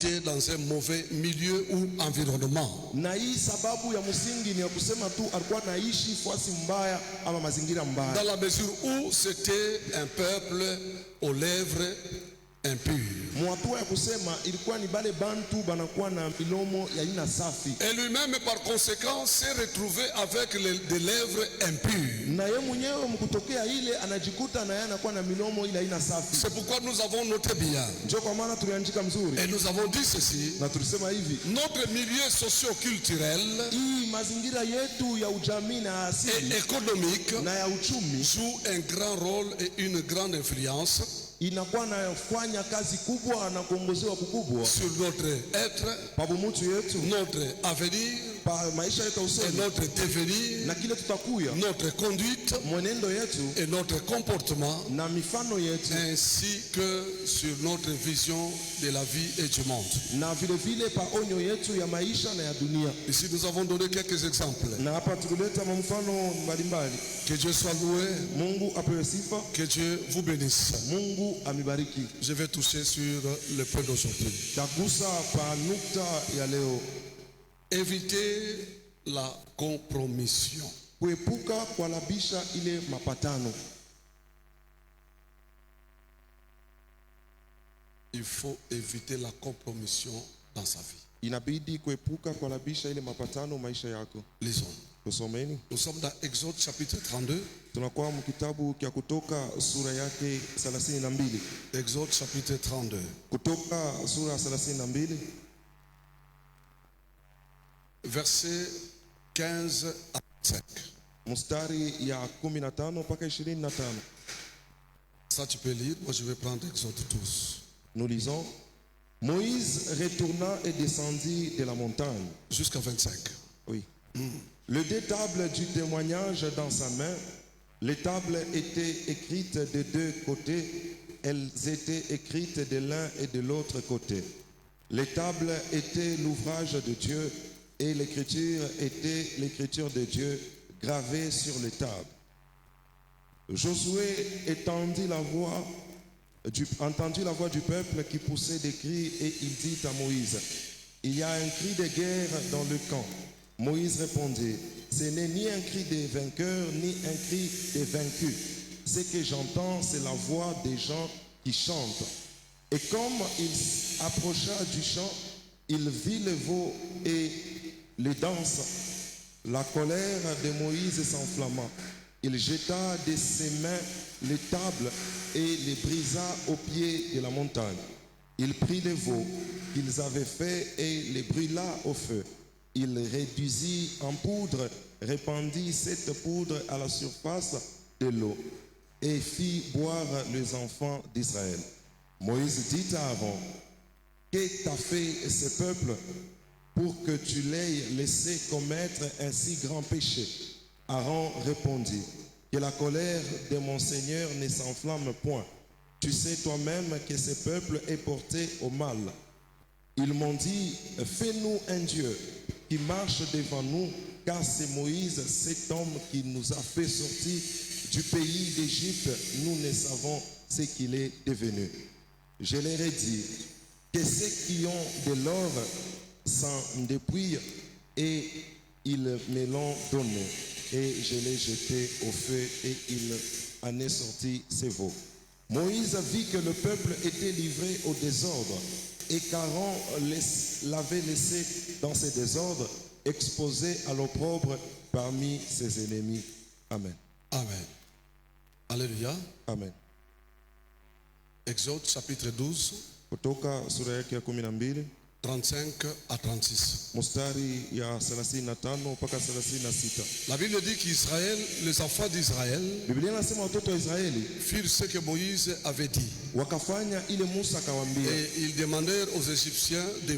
dans un mauvais milieu ou environnement. Na hii sababu ya msingi ni ya kusema tu alikuwa naishi fasi mbaya ama mazingira mbaya. Dans la mesure où c'était un peuple aux lèvres impures. Mwatua ya kusema ilikuwa ni bale bantu banakuwa na milomo ya ina safi. Et lui-même par conséquent s'est retrouvé avec des lèvres impures. Na yeye mwenyewe mkutokea ile anajikuta na yeye anakuwa na milomo ile ina safi. C'est pourquoi nous avons noté bien. Ndio kwa maana tuliandika mzuri. Et nous avons dit ceci. Na tulisema hivi. Notre milieu socio-culturel hii mazingira yetu ya ujamii na asili et économique na ya uchumi joue un grand rôle et une grande influence inakuwa nafanya kazi kubwa na kuongozewa kukubwa sur notre être, pabumuntu yetu, notre avenir, pa maisha yetu usoni, et notre devenir, na kile tutakuya, notre conduite, mwenendo yetu et notre comportement, na mifano yetu, ainsi que sur notre vision de la vie et du monde. Na vile vile pa onyo yetu ya maisha na ya dunia. Ici nous avons donné quelques exemples. Na hapa tulileta mfano mbalimbali. Que Dieu soit loué. Mungu apewe sifa. Que Dieu vous bénisse. Mungu amibariki. Je vais toucher sur le point d'aujourd'hui. Tagusa pa nukta ya leo. Éviter la compromission. Kuepuka kualabisha ile mapatano. Il faut éviter la compromission dans sa vie. Inabidi kuepuka kualabisha ile mapatano maisha yako. Lisons. Tusomeni. Nous sommes dans Exode chapitre 32. Tunakuwa mkitabu kia Kutoka sura yake 32. Exode chapitre 32. Kutoka sura 32. Verset 15 à 5. Mustari ya 15 mpaka 25. Ça tu peux lire, moi je vais prendre Exode 12. Nous lisons. Moïse retourna et descendit de la montagne. Jusqu'à 25. Oui. Le détable du témoignage dans sa main. Les tables étaient écrites de deux côtés. Elles étaient écrites de l'un et de l'autre côté. Les tables étaient l'ouvrage de Dieu et l'écriture était l'écriture de Dieu gravée sur les tables. Josué entendit la voix du peuple qui poussait des cris et il dit à Moïse, il y a un cri de guerre dans le camp. Moïse répondit, ce n'est ni un cri des vainqueurs ni un cri des vaincus. Ce que j'entends, c'est la voix des gens qui chantent. Et comme il approcha du champ, il vit le veau et les danses. La colère de Moïse s'enflamma. Il jeta de ses mains les tables et les brisa au pied de la montagne. Il prit les veaux qu'ils avaient faits et les brûla au feu. Il réduisit en poudre, répandit cette poudre à la surface de l'eau et fit boire les enfants d'Israël. Moïse dit à Aaron, que t'a fait ce peuple pour que tu l'aies laissé commettre un si grand péché? Aaron répondit, que la colère de mon Seigneur ne s'enflamme point. Tu sais toi-même que ce peuple est porté au mal. Ils m'ont dit, fais-nous un Dieu qui marche devant nous, car c'est Moïse, cet homme qui nous a fait sortir du pays d'Égypte. Nous ne savons ce qu'il est devenu. Je leur ai dit que ceux qui ont de l'or s'en dépouillent et ils me l'ont donné. Et je l'ai jeté au feu et il en est sorti ses veaux. Moïse vit que le peuple était livré au désordre et qu'Aaron l'avait laissé dans ce désordre, exposé à l'opprobre parmi ses ennemis. Amen. Amen. Alléluia. Amen. Exode chapitre 12. Kutoka sura yake ya 12. 35 à 36. Mustari ya 35 mpaka 36. La Bible dit qu'Israël, les enfants d'Israël, Biblia inasema watoto wa Israeli firent ce que Moïse avait dit. Wakafanya ile Musa akawaambia. Et ils demandèrent aux Égyptiens des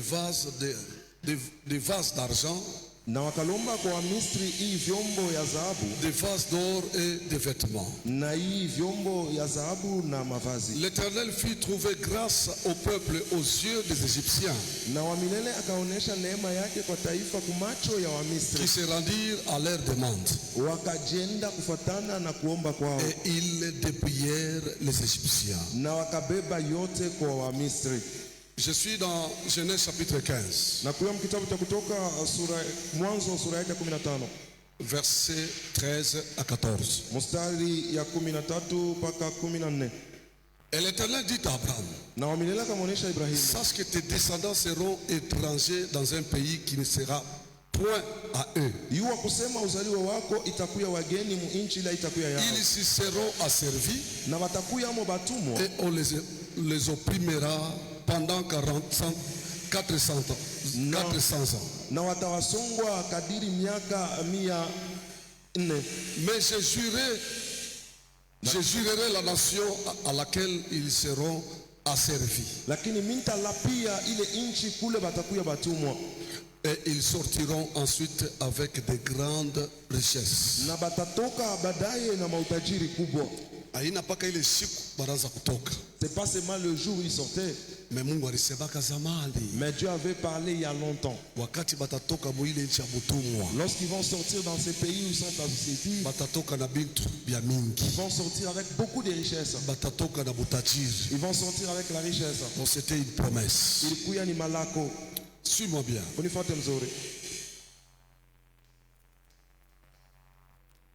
vases d'argent, na wakalomba kwa Wamisri hii vyombo ya dhahabu, des vases d'or et des vêtements. Na hii vyombo ya dhahabu na mavazi. L'Éternel fit trouver grâce au peuple aux yeux des Égyptiens. Na wa milele akaonesha neema yake kwa taifa kumacho ya Wamisri. Qui se rendirent à leur demande. Wakajenda kufuatana na kuomba kwao. Et ils dépouillèrent les Égyptiens. Na wakabeba yote kwa Wamisri. Je suis dans Genèse chapitre 15, Na kuya mkitabu cha Kutoka Mwanzo sura yake 15 versets 13 à 14. mstari ya 13 mpaka 14. Et l'Éternel dit à Abraham, Na wamilela kamuonesha Ibrahimu, sache que tes descendants seront étrangers dans un pays qui ne sera point à eux. yuwa kusema uzaliwa wako itakuya wageni mu nchi ila itakuya yao, Ils y seront asservis na watakuya mo batumwa, et on les opprimera pendant 400 ans. na watawasongwa kadiri miaka 400. Mais je jurerai la nation à laquelle ils seront asservis. Lakini mintalapia ile nchi kule batakuya batumwa, Et ils sortiront ensuite avec de grandes richesses. na batatoka baadaye na mautajiri kubwa. Haina paka ile siku baraza kutoka. C'est pas seulement le jour où ils sortaient, Mais Mungu alisemaka zamani, mais Dieu avait parlé il y a longtemps. wakati batatoka mwile nchi ya butumwa, Lorsqu'ils vont sortir dans ces pays où ils sont assujettis, batatoka na bintu bya mingi, ils vont sortir avec beaucoup de richesses. batatoka na butajiri. Ils vont sortir avec la richesse. Donc c'était une promesse. Ilikuya ni malako. Suis-moi bien. Unifuate mzuri.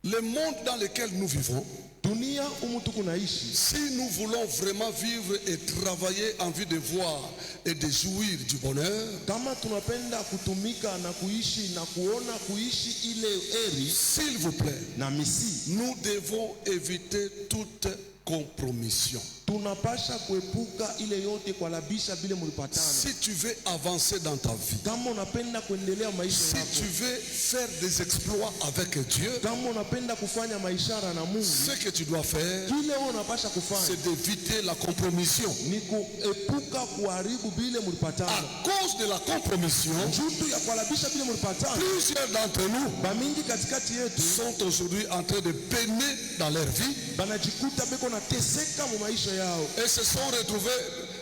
Le monde dans lequel nous vivons, Dunia humu tuko naishi, si nous voulons vraiment vivre et travailler en vue de voir et de jouir du bonheur, kama tunapenda kutumika na kuishi na kuona kuishi ile eri s'il vous plaît, na misi, nous devons éviter toute compromission. tunapasha kuepuka ile yote kwa labisha bila mulipatana. Si tu veux avancer dans ta vie, Kama unapenda kuendelea maisha si yako, tu veux faire des exploits avec Dieu, kama unapenda kufanya maishara na Mungu, ce que tu dois faire, kile wewe unapasha kufanya c'est d'éviter la compromission. ni kuepuka kuharibu bila À mulipatana. cause de la compromission, Jutu ya kualabisha bila mulipatana, plusieurs d'entre nous bamingi katikati yetu sont aujourd'hui en train de peiner dans leur vie banajikuta beko na teseka mu maisha yao, et se sont retrouvés,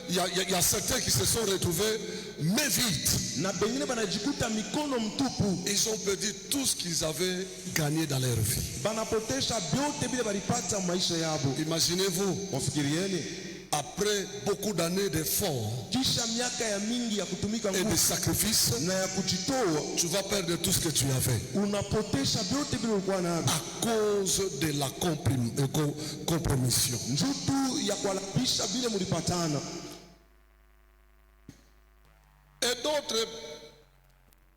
il y a certains qui se sont retrouvés mains vides. na bengine banajikuta mikono mtupu, Ils ont perdu tout ce qu'ils avaient gagné dans leur vie. banapotesha vyote bila balipata mu maisha yabo. Imaginez-vous, Mwafikirieni, après beaucoup d'années d'efforts kisha miaka ya mingi ya kutumika et de nguvu sacrifices, na ya kujitoa, tu vas perdre tout ce que tu avais unapotesha vyote bila ulikuwa navyo, à cause de la compromission. njutu ya kualabisha bila mulipatana. Et d'autres,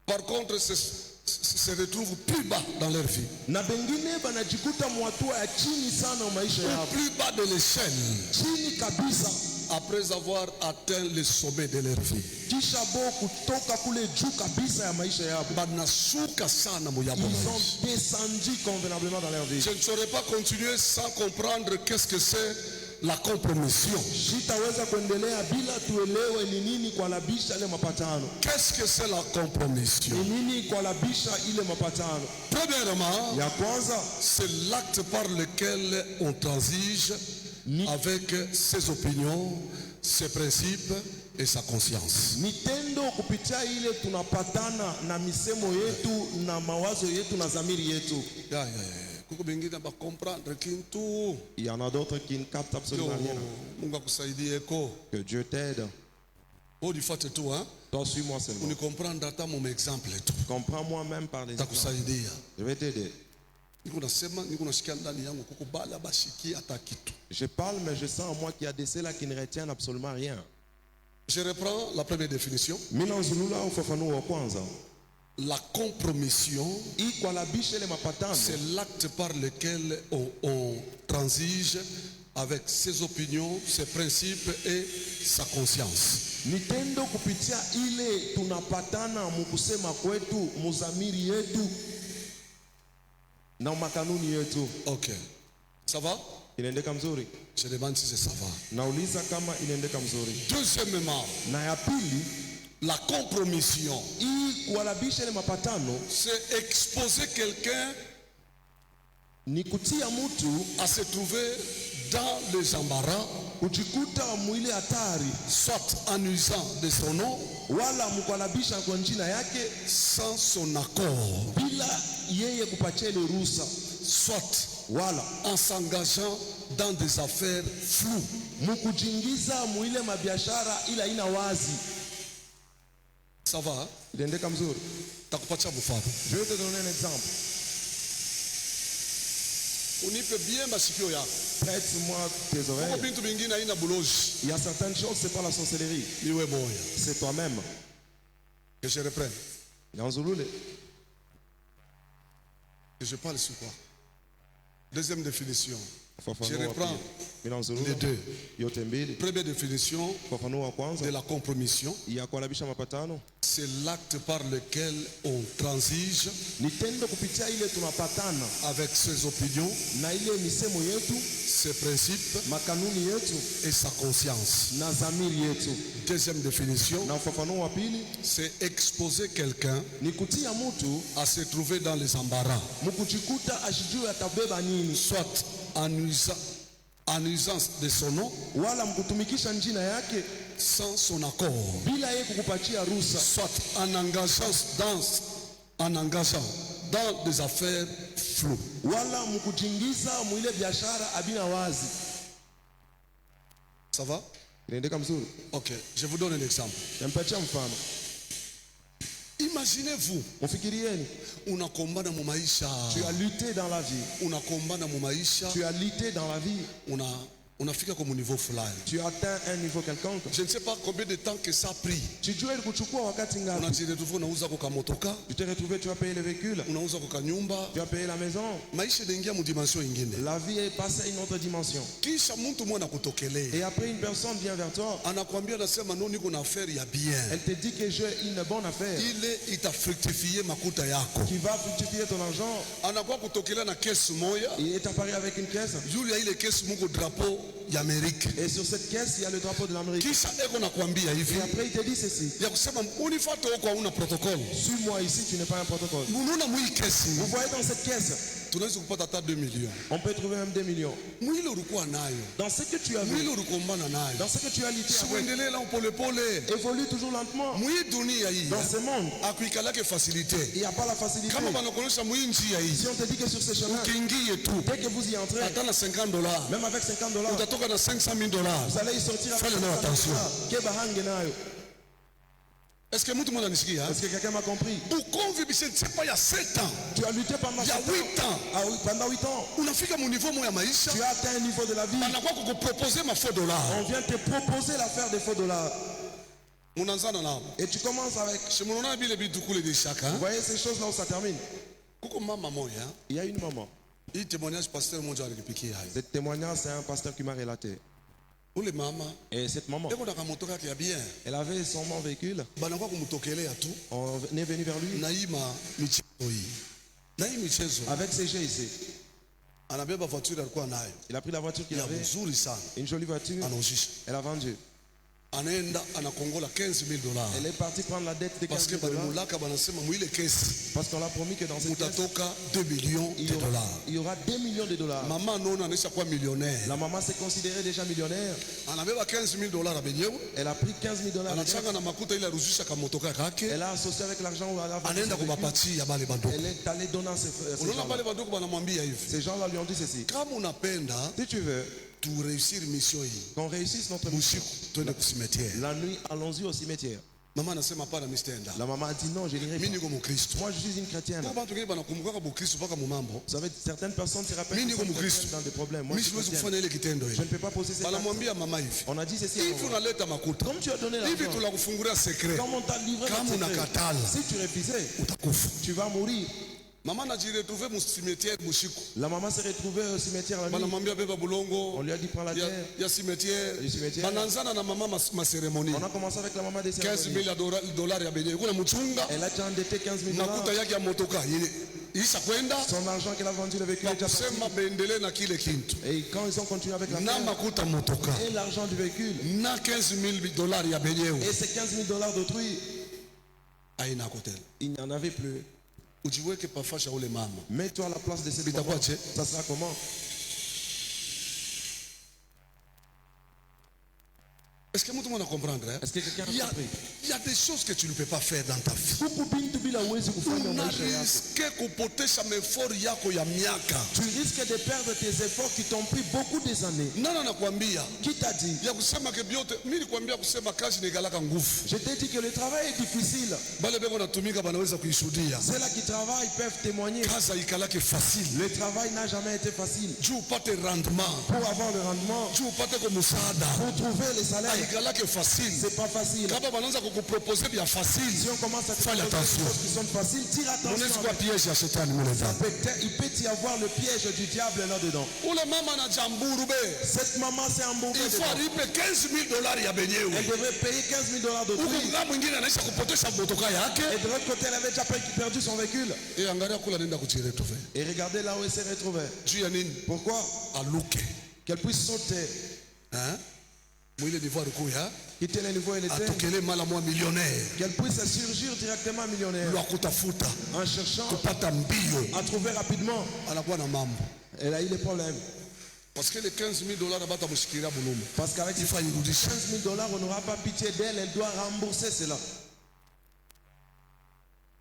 par contre, se retrouvent plus bas dans leur vie, Na bengine banajikuta mwatua ya chini sana mu maisha yao, plus bas de l'échelle, chini kabisa, après avoir atteint le sommet de leur vie. kisha bo kutoka kule juu kabisa ya maisha yao. Banashuka sana moyabo Ils maisha. ont descendu convenablement dans leur vie. Je ne saurais pas continuer sans comprendre qu'est-ce que c'est la compromission. Sitaweza kuendelea bila tuelewe ni nini kualabisha ile mapatano, Qu'est-ce que c'est la compromission? ni nini kualabisha ile mapatano. Premièrement, Ya kwanza c'est l'acte par lequel on transige avec ses opinions, ses principes et sa conscience. ni tendo kupitia ile tunapatana na misemo yetu na mawazo yetu na dhamiri yetu. Kuko bengine ba comprendre kintu. Il y en a d'autres qui ne captent absolument rien. Mungu akusaidie ko. Que Dieu t'aide. Odifuate tu hein. Toi, suis-moi seulement. Uni comprendre hata mon exemple tu. Comprends-moi même par les exemples. Takusaidia. Je vais t'aider. Niko nasema, niko nasikia ndani yangu kuko bala bashiki hata kitu. Je parle, mais je sens en moi qu'il y a des ceux-là qui ne retiennent absolument rien. Je reprends la première définition. Mina uzulula ufafanuo wa kwanza. La compromission, Hii kualabisha ile mapatano c'est l'acte par lequel on transige avec ses opinions, ses principes et sa conscience. ni tendo kupitia ile tunapatana mukusema kwetu, muzamiri yetu na makanuni yetu. Ok. Ça va? Inaendeka mzuri? Je demande si ça va. Nauliza kama inaendeka mzuri. Deuxièmement, Na ya pili, la compromission, hii kualabisha ile mapatano c'est exposer quelqu'un ni kutia mtu à se trouver dans les embarras, kujikuta mwile hatari, soit en usant de son nom, wala mkualabisha kwa njina yake sans son accord, bila yeye kupatia ile ruhusa, soit wala en s'engageant dans des affaires floues. Mukujingiza muile mabiashara ila ina wazi. Ça va, hein? Iliendeka mzuri. Takupatia mfano. Je vais te donner un exemple. Unipe bien masikio yako. Prête-moi tes Kwa oreilles. bintu bingine haina bulozi. Il y a certaines choses, c'est pas la sorcellerie. Niwe moya. C'est toi-même. Que je reprenne. Nyanzulule. Que je parle sur quoi? Deuxième définition. Je Je reprends les deux. Yote mbili. Première définition Ufafanuo wa kwanza de la compromission. ya kuhalabisha mapatano C'est l'acte par lequel on transige ni tendo kupitia ile tunapatana avec ses opinions, na ile misemo yetu, ses principes makanuni yetu et sa conscience. na dhamiri yetu. Deuxième définition, Na ufafanuo wa pili c'est exposer quelqu'un ni kutia mtu à se trouver dans les embarras, mukujikuta ashijue atabeba nini, soit en usance de son nom, wala mkutumikisha njina yake sans son accord, bila yeye kukupatia ruhusa, soit en engageant dans des affaires floues. wala mkujingiza mwile biashara abina wazi. Ça va? Inaendeka mzuri. Ok, je vous donne un exemple. Nampatia mfano. Imaginez-vous, Mfikirieni, unakombana mu maisha, tu as lutté dans la vie. unakombana mu maisha, Tu as lutté dans la vie. unafika kwa niveau fulani. Tu as atteint un niveau quelconque. Je ne sais pas combien de temps que ça a pris. Sijui ilikuchukua wakati ngapi. Unajiretrouve unauza kwa motoka, Tu t'es retrouvé, tu as payé le véhicule, unauza kwa nyumba, tu as payé la maison. maisha inaingia mu dimension ingine. La vie est passée à une autre dimension. Kisha mtu mmoja anakutokelea, Et après, une personne vient vers toi. anakuambia anasema no, niko na affaire ya bien, Elle te dit que j'ai une bonne affaire ile itafructifie makuta yako. qui va fructifier ton argent. Anakuwa kutokelea na kesi moya, Et est apparu avec une caisse. juu ya ile kesi muko drapeau ya Amerika. Et sur cette caisse, il y a le drapeau de l'Amérique. Kisha eko nakwambia hivi Et après, il te dit ceci. ya kusema unifuate huko, hauna protocole. Suis-moi ici, tu n'es pas un protocole. Unaona mwii kesi Vous voyez dans cette caisse, tunaweza kupata hata 2 millions. on peut trouver même 2 millions. Mwile ulikuwa nayo, Dans ce que tu as vu, mwile ulikombana nayo, dans ce que tu as lutté avec, sikuendelee na polepole. évolue toujours lentement. Mwii dunia hii Dans ce monde, akuikalake facilité. il n'y a pas la facilité. Kama banakuonyesha mwii njia hii, Si on te dit que sur ce chemin, ukiingie tu dès que vous y entrez, hata na $50, même avec $50, utatoka na $500,000. vous allez y sortir avec Fais-le non, attention. $50. Est-ce que mtu mwana nisikia? Est-ce que quelqu'un m'a compris? Ukomvi bisha pas il y a 7 ans, Tu as lutté pendant il y a 7 8 ans, Ah oui, pendant 8 ans. unafika mu niveau moya maisha, Tu as atteint un niveau de la vie. banakuwa kukuproposer ma faux dollars. On vient te proposer l'affaire des faux dollars. Munaanzana nao. Et tu commences avec. Si munaona bile bitu kule de shaka, Vous voyez ces choses là où ça termine. kuko mama moya, Il y a une maman. hii témoignage pasteur mmoja alikipikia hai. Ce témoignage, c'est un pasteur qui m'a relaté. Ule mama, Et cette maman, eko na kamotoka kia bien, elle avait son véhicule. banakuwa kumutokelea tu, On est venu vers lui na hii michezo hii. Na hii michezo, avec ses jeux ici. anabeba voiture alikuwa nayo. Il a pris la voiture qu'il Ya avait, mzuri sana. une jolie voiture. Anauzisha. Elle a vendu. Anaenda anakongola $15,000. Elle est partie prendre la dette de Parce que 15 000 $. balimulaka banasema mwile kesi Parce qu'on l'a promis que dans cette caisse, mutatoka 2 millions il de y aura, dollars. il y aura 2 millions de dollars. Mama nona anaisha kuwa millionnaire. La maman s'est considérée déjà millionnaire. Anabeba $15,000 abenyewe, Elle a pris 15 000 $. anachanga na makuta ile aruzisha kamotoka kake, Elle a associé avec l'argent où elle a vendu anaenda son véhicule. kubapatia bale banduku. Elle est allée donner à ces Unaona gens-là. bale banduku banamwambia hivi, Ces gens-là lui ont dit ceci. kama unapenda Si tu veux tu réussir mission hii, qu'on réussisse notre mission, usiku twende kusimetiere. la nuit, allons-y au cimetière. Mama anasema hapana, mimi sitaenda. La maman a dit non, je n'irai Mimi pas. niko Mkristo. Moi, je suis une chrétienne. Kwa bantu wengine banakumbukaka Bukristo mpaka mumambo. Vous savez, certaines personnes se rappellent Mimi qu'ils niko sont Mkristo. chrétiennes dans des problèmes. Moi, Mimi je suis siwezi chrétienne. kufanya ile kitendo Je ile. ne peux pas poser ces actes. Banamwambia mama hivi, On a dit ceci. hivi unaleta makuta, Comme tu as donné hivi l'argent, tunakufungulia secret, comme on t'a livré kama notre secret, unakatala si tu refusais, utakufa. tu vas mourir. Mama anajiretrouve musimetiere bushiku, La maman s'est retrouvée au cimetière la nuit. banamwambia beba bulongo On lui a dit prends la ya, terre. ya cimetiere. Du cimetière. Bananzana na mama maseremoni On a commencé avec la maman des 15 cérémonies. $15,000 ya benye kuna mchunga Elle a été endettée 15 000 makuta $. yake ya motoka isha kwenda Son argent qu'elle a vendu, le véhicule na est déjà parti. kusema bendele na kile kintu Et quand ils ont continué avec la na terre makuta motoka et l'argent du véhicule na $15,000 ya benyewe et ces 15 000 $ d'autrui, aina kotela. il n'y en avait plus. Ujiweke pafasha ule mama, Mets-toi à la place de cette maman. itakuwa che. Ça sera comment? Est-ce que tout le monde comprend? Est-ce que quelqu'un a compris? Il y a des choses que tu ne peux pas faire dans ta vie. Tu risques de perdre tes efforts qui t'ont pris beaucoup des années. Qui t'a dit? Je t'ai dit que le travail est difficile. Ceux-là qui travaillent peuvent témoigner. Le travail n'a jamais été facile. Pour avoir le rendement, pour trouver les salaires, c'est pas facile. Si on commence à faire des choses qui sont faciles, tire attention. Il peut y avoir le piège du diable là-dedans. Cette maman s'est embourbée. Il faut arriver $15,000 à baigner. Elle devrait payer $15,000 de prix. Et de l'autre côté, elle avait déjà perdu son véhicule. Et regardez là où elle s'est retrouvée. Pourquoi? Qu'elle puisse sauter. Quitter le niveau elle était. Qu'elle puisse surgir directement millionnaire. En cherchant à trouver rapidement. Elle a eu des problèmes. Parce que les $15,000 parce qu'avec ces $15,000 on n'aura pas pitié d'elle. Elle doit rembourser cela.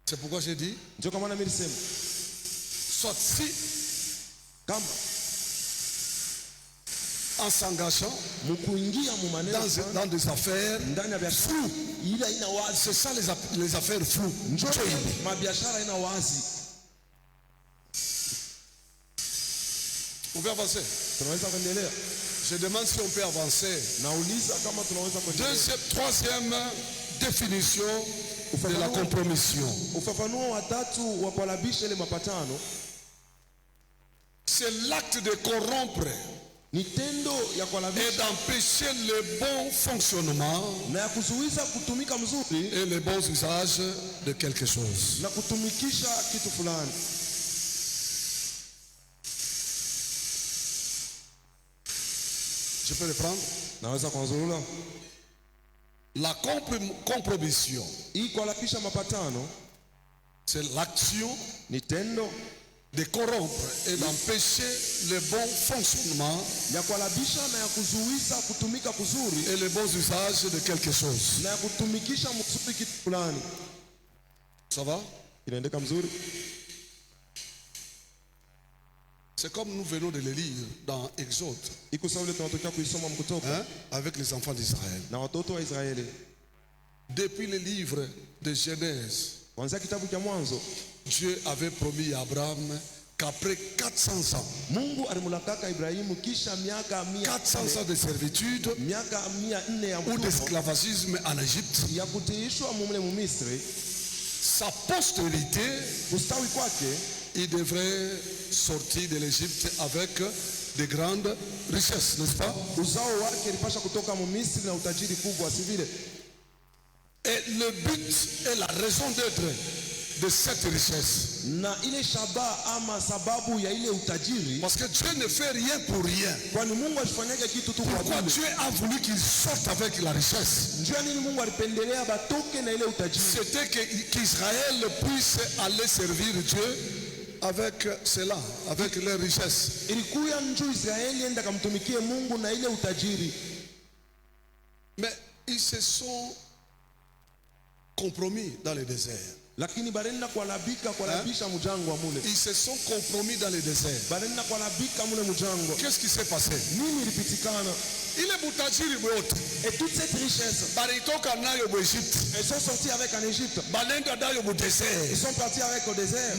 C'est pourquoi j'ai dit soit si en s'engageant dans des affaires floues. C'est ça les affaires floues. On peut avancer. Je demande si on peut avancer. Troisième définition de la compromission. C'est l'acte de corrompre et d'empêcher le bon fonctionnement et le bon usage de quelque chose. Je peux le prendre? La compromission, c'est l'action de corrompre et d'empêcher le bon fonctionnement et le bon usage de quelque chose. Ça va? C'est comme nous venons de le lire dans Exode, avec les enfants d'Israël. Depuis le livre de Genèse, Dieu avait promis à Abraham qu'après 400 ans, 400 ans de servitude ou d'esclavagisme en Égypte, sa postérité, il devrait sortir de l'Égypte avec de grandes richesses, n'est-ce pas? Et le but et la raison d'être de cette richesse, parce que Dieu ne fait rien pour rien. Pourquoi Dieu a voulu qu'il sorte avec la richesse? C'était qu'Israël puisse aller servir Dieu avec cela, avec leur richesse. Mais ils se sont compromis dans le désert. Ils se sont compromis dans le désert. Qu'est-ce qui s'est passé? Il est Boutajiri Bote. Et toute cette richesse, ils sont sortis avec en Égypte. Ils sont partis avec au désert.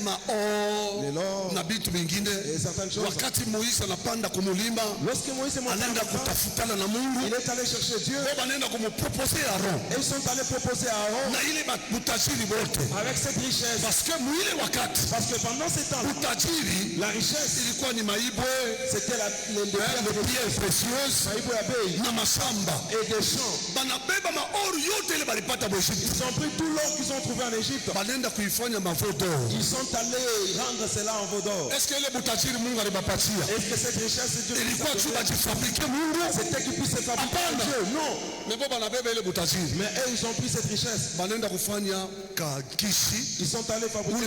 Et certaines choses. Lorsque Moïse est allé chercher Dieu, et ils sont allés proposer à Aaron avec cette richesse. Parce que pendant ce temps, la richesse, c'était les pierres précieuses et des champs. Ils ont pris tout l'or qu'ils ont trouvé en Égypte. Ils sont allés rendre cela en veau d'or. Est-ce que cette richesse Dieu c'était qu'ils puissent fabriquer Dieu? Non. Mais eux ils ont pris cette richesse. Ils sont allés fabriquer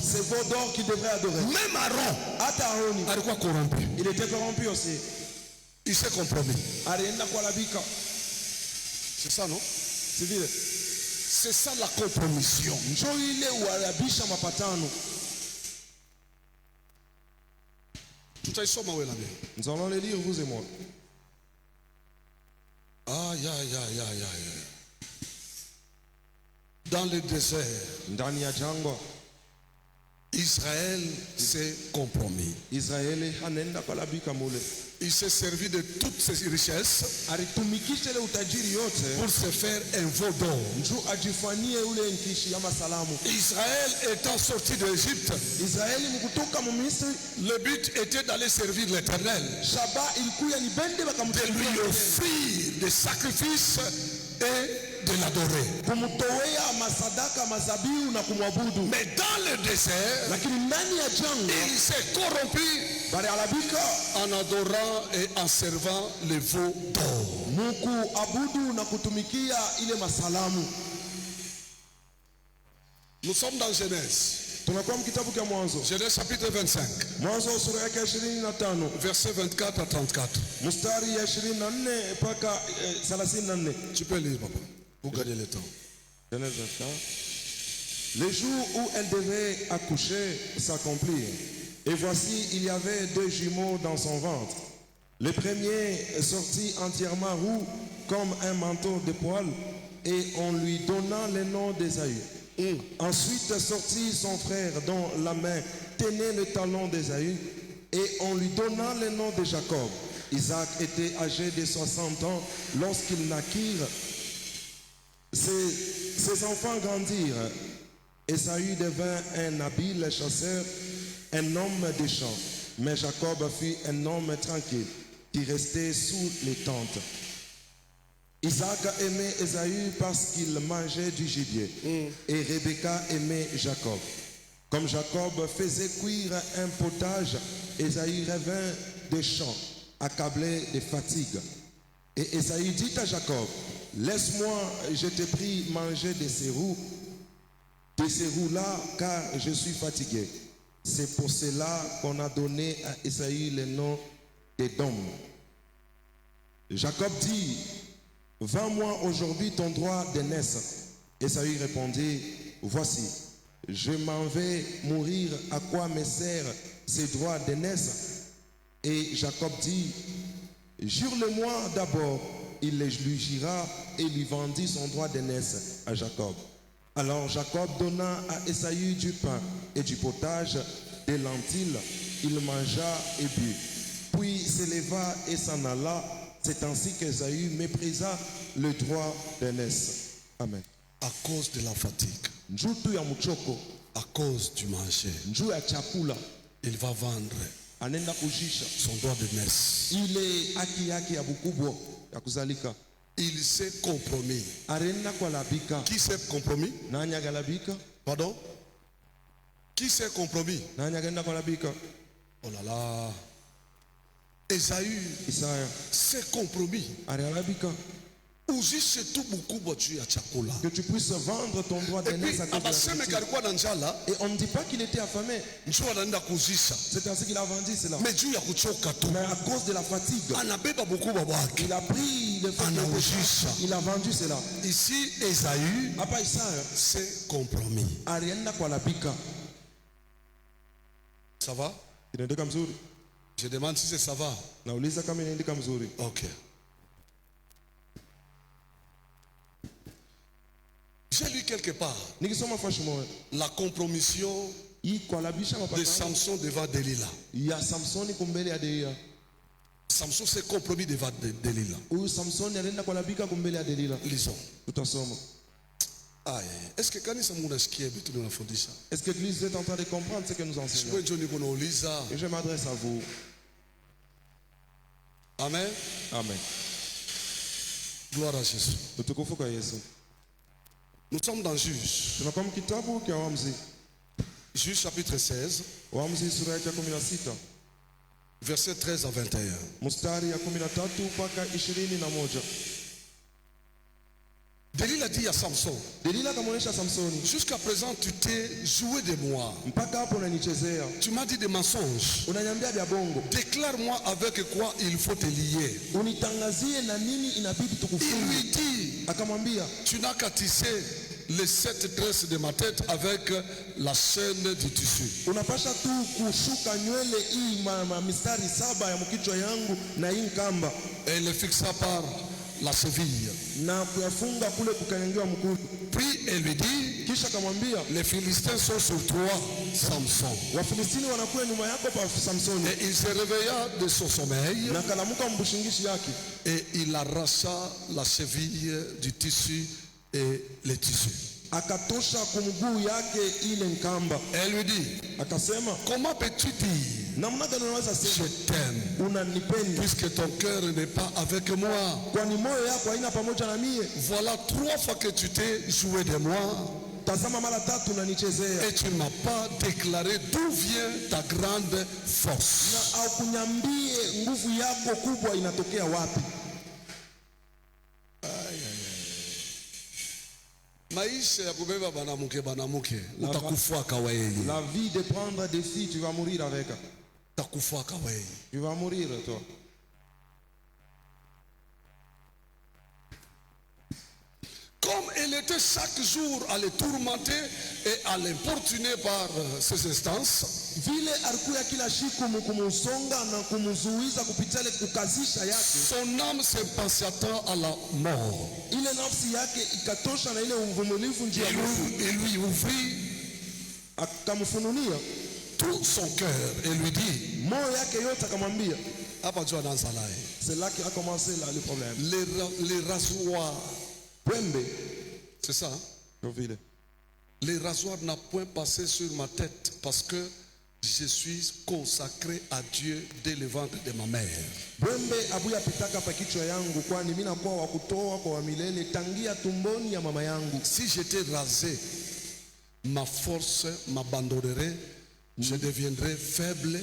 ces veaux d'or qu'ils devraient adorer. Même Aaron, il était corrompu aussi. Il s'est compromis. C'est ça, non? Si vile. C'est ça la compromission. Njoo ile uharabisha mapatano. Tutaisoma wewe na mimi. Nous allons les lire, vous et moi. Aïe, aïe, aïe, aïe, aïe. Dans le désert, Ndani ya jangwa, Israël s'est compromis. Israeli hanenda kalabika mule. Il s'est servi de toutes ses richesses Alitumikisha ile utajiri yote pour se faire un veau d'or. njoo ajifanyie ule nkishi ya masalamu. Israël étant sorti d'Égypte, Israeli mkutoka mu Misri, le but était d'aller servir l'Éternel, shaba ilikuwa ni bende de bakamtumikia, lui offrir des sacrifices et de l'adorer. kumtowea masadaka mazabihu na kumwabudu. Mais dans le désert, Lakini ndani ya jangwa il s'est corrompu bali alabika en adorant et en servant les veaux d'or. muku abudu na kutumikia ile masalamu. Nous sommes dans Genèse. Tunakuwa mkitabu cha Mwanzo. Genèse chapitre 25, Mwanzo sura yake 25 versets 24 à 34. mstari ya 24 mpaka 34. Tu peux lire, papa, pour gagner le temps. Genèse 25. Le jour où elle devait accoucher s'accomplit. Et voici, il y avait 2 jumeaux dans son ventre. Le premier sortit entièrement roux comme un manteau de poil, et on lui donna le nom d'Ésaü. Ensuite sortit son frère dont la main tenait le talon d'Ésaü, et on lui donna le nom de Jacob. Isaac était âgé de 60 ans lorsqu'ils naquirent. Ses enfants grandirent. Ésaü devint un habile chasseur, un homme des champs. Mais Jacob fut un homme tranquille qui restait sous les tentes. Isaac aimait Ésaü parce qu'il mangeait du gibier. Et Rebecca aimait Jacob. Comme Jacob faisait cuire un potage, Ésaü revint des champs, accablé de fatigue. Et Ésaü dit à Jacob, laisse-moi, je te prie, manger de ces roues-là, car je suis fatigué. C'est pour cela qu'on a donné à Ésaü le nom d'Édom. Jacob dit, vends-moi aujourd'hui ton droit d'aînesse. Ésaü répondit, voici, je m'en vais mourir, à quoi me sert ces droits d'aînesse? Et Jacob dit, jure-le-moi d'abord. Il lui jura et lui vendit son droit d'aînesse à Jacob. Alors Jacob donna à Ésaü du pain et du potage, des lentilles. Il mangea et but. Puis s'éleva et s'en alla. C'est ainsi qu'Ésaü méprisa le droit d'aînesse. Amen. À cause de la fatigue, Njutu ya mchoko, à cause du manger, njuu ya chakula, il va vendre anenda kujisha son droit d'aînesse. ile haki yake ya bukubwa ya kuzalika. Il s'est compromis. Arenda kwa labika. Qui s'est compromis? Nani agalabika? Pardon? Qui s'est compromis? Nani agenda kwa labika? Oh là là. Ésaü Isaya s'est compromis. alialabika. Uzishe tu mkubwa juu ya chakula. Que tu puisses vendre ton droit Et puis d'aînesse à cause de la abaseme nourriture. kalikuwa na njala, Et on ne dit pas qu'il était affamé. njoo anaenda kuzisha. C'est ainsi qu'il a vendu cela. Mais juu ya kuchoka tu. Mais à cause de la fatigue, Anabeba mkubwa wake. il a pris le fait Anaujisha. il a vendu cela. Ici Ésaü Hapa Isaya s'est compromis. alienda kwa labika. Ça va? Inaendeka mzuri? Je demande si ça va. Nauliza kama inaendeka mzuri. Ok. J'ai lu quelque part Nikisoma fashi moja, la compromission hii kwa labisha de mapatano Samson devant Delilah. ya Samsoni kumbele ya Delila. Samson s'est compromis devant Delilah. Huyu Samsoni alienda kwa labika kumbele ya Delila. Lisons. Tutasoma. Aye. Est-ce que kanisa munasikia vitu tunafundisha? Est-ce que l'Église est en train de comprendre ce que nous enseignons? Sio njoo niko nauliza. Et je m'adresse à vous. Amen. Amen. Gloire à Jésus. Utukufu kwa Yesu. Nous sommes dans Juge. Tunakuwa kitabu cha Waamuzi. Juge chapitre 16, Waamuzi sura ya 16. verset 13 à 21. Mstari ya 13 mpaka 21. Delilah dit à Samson, Delila akamwonyesha Samsoni, jusqu'à présent tu t'es joué de moi. mpaka hapo unanichezea. Tu m'as dit des mensonges. Unaniambia vya bongo. Déclare-moi avec quoi il faut te lier. Unitangazie na nini inabidi Il tukufunge. lui dit, akamwambia, tu n'as qu'à tisser les 7 tresses de ma tête avec la chaîne du tissu. unapasha tu kushuka nywele hii mistari 7 ya mkichwa yangu na hii kamba, Et il le fixa par la cheville. na kuyafunga kule kukanyangiwa mkuu. Puis il lui dit, Kisha akamwambia, les Philistins sont sur toi, Samson. Wafilistini wanakuwa nyuma yako pa Samsoni. Et il se réveilla de son sommeil Na kalamuka mbushingishi yake, et il arracha la cheville du tissu et le tissu. akatosha kumguu yake ile nkamba. Elle lui dit, Akasema, comment peux-tu dire, namna gani unaweza je sema t'aime, unanipenda puisque ton cœur n'est pas avec moi? kwani moyo yako haina pamoja na mie? Voilà 3 fois que tu t'es joué de moi Tazama mara 3 unanichezea et tu ne m'as pas déclaré d'où vient ta grande force. na au kunyambie nguvu yako kubwa inatokea wapi? Maisha ya kubeba banamuke utakufa kawaii. La vie de prendre des filles, tu vas mourir avec. Utakufa kawaii. Tu vas mourir toi. Comme elle était chaque jour à le tourmenter et à l'importuner par ses instances, Vile alikuwa kila siku kumusonga na kumuzuiza kupitia ile kukazisha yake, son âme s'impatientant à la mort. ile nafsi yake ikatosha na ile uvumilivu njia ya Mungu. Il lui ouvrit Akamfununia tout son cœur et lui dit, moyo yake yote, akamwambia. hapa tu anaanza naye, C'est là qu'il a commencé là, le problème. les rasoirs, Pembe c'est ça, hein? vile Les rasoirs n'ont point passé sur ma tête parce que je suis consacré à Dieu dès le ventre de ma mère. Pembe abuya pitaka pa kichwa yangu, kwani mimi nakuwa wa kutoa kwa wa milele tangia tumboni ya mama yangu. Si j'étais rasé, ma force m'abandonnerait, je deviendrais faible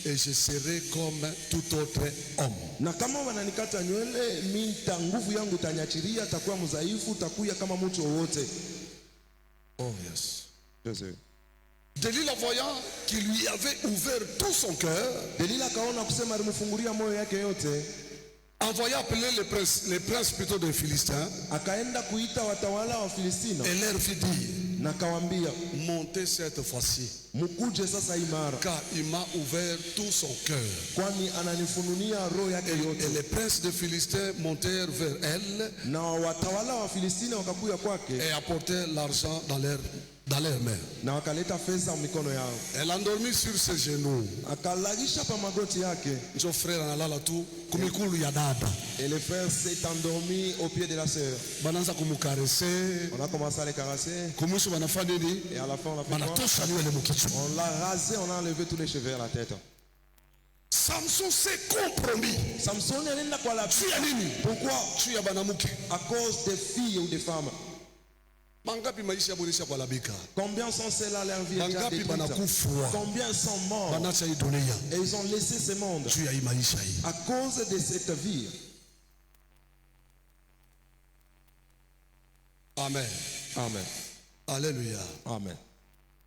et je serais comme tout autre homme. Na kama wananikata nywele, mimi nguvu yangu tanyachiria, takuwa mzaifu, takuya kama mtu wowote. Oh yes. Jésus. Delilah, voyant qu'il lui avait ouvert tout son cœur, Delila kaona kusema alimfungulia moyo yake yote, envoya appeler les princes plutôt des Philistins akaenda kuita watawala wa Filistina et leur fit dire, na kawaambia, montez cette fois-ci, mkuje sasa imara, car il m'a ouvert tout son cœur. kwani ananifununia roho yake Et yote. les princes des Philistins montèrent vers elle Na watawala wa Filistina wakakuya kwake et apportèrent l'argent dans leurs mains. na wakaleta fedha mikono yao, Elle endormit sur ses genoux. akalagisha pa magoti yake, Njo frère analala tu kumikulu ya dada. et le frère s'est endormi au pied de la sœur. Banaanza kumukarese. On a commencé à les caresser Kumwisho banafanya nini? et à la fin on a fait quoi? Banatosha nywele mukichwa. On l'a rasé, on a enlevé tous les cheveux à la tête. Samson s'est compromis. Samson alienda kwa la Juu ya nini? Pourquoi? Juu ya banamuke. À cause des filles ou des femmes. Mangapi maisha yabonesha kwa labika. Combien sont celles-là leur vie déjà Mangapi détruite? banakufa. Combien sont morts Banacha hii dunia. et ils ont laissé ce monde Juu ya hii maisha hii. à cause de cette vie. Amen. Amen. Alléluia. Amen.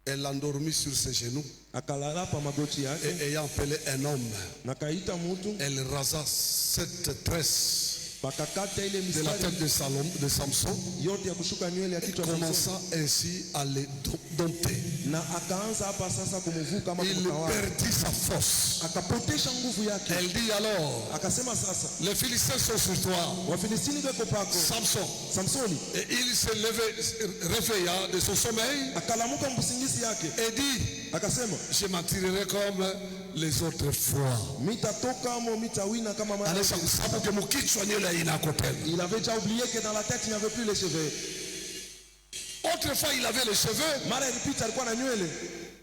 Elle endormit sur ses genoux Akalala pa magoti yake et ayant appelé un homme, na kaita mtu, elle rasa cette tresse pakakata ile de la mistari tête de Samson, yote ya kushuka nywele ya kichwa cha Samson, commença ainsi à les dompter. na akaanza hapa sasa kumvuka kama Il kumtawala, perdit sa force. akapotesha nguvu yake. Elle dit alors, Akasema sasa, les Philistins sont sur toi, Wafilistini beko pako. Samson. Samsoni Et il se réveilla de son sommeil akalamuka mbusingizi yake, et dit, akasema, je m'en tirerai comme les autres fois. mitatoka mo mitawina kama mara. Anaisha kusabu ke mukichwa nywele inako tena. Il avait déjà oublié que dans la tête il n'y avait plus les cheveux. Autrefois il avait les cheveux. Mara ilipita alikuwa na nywele.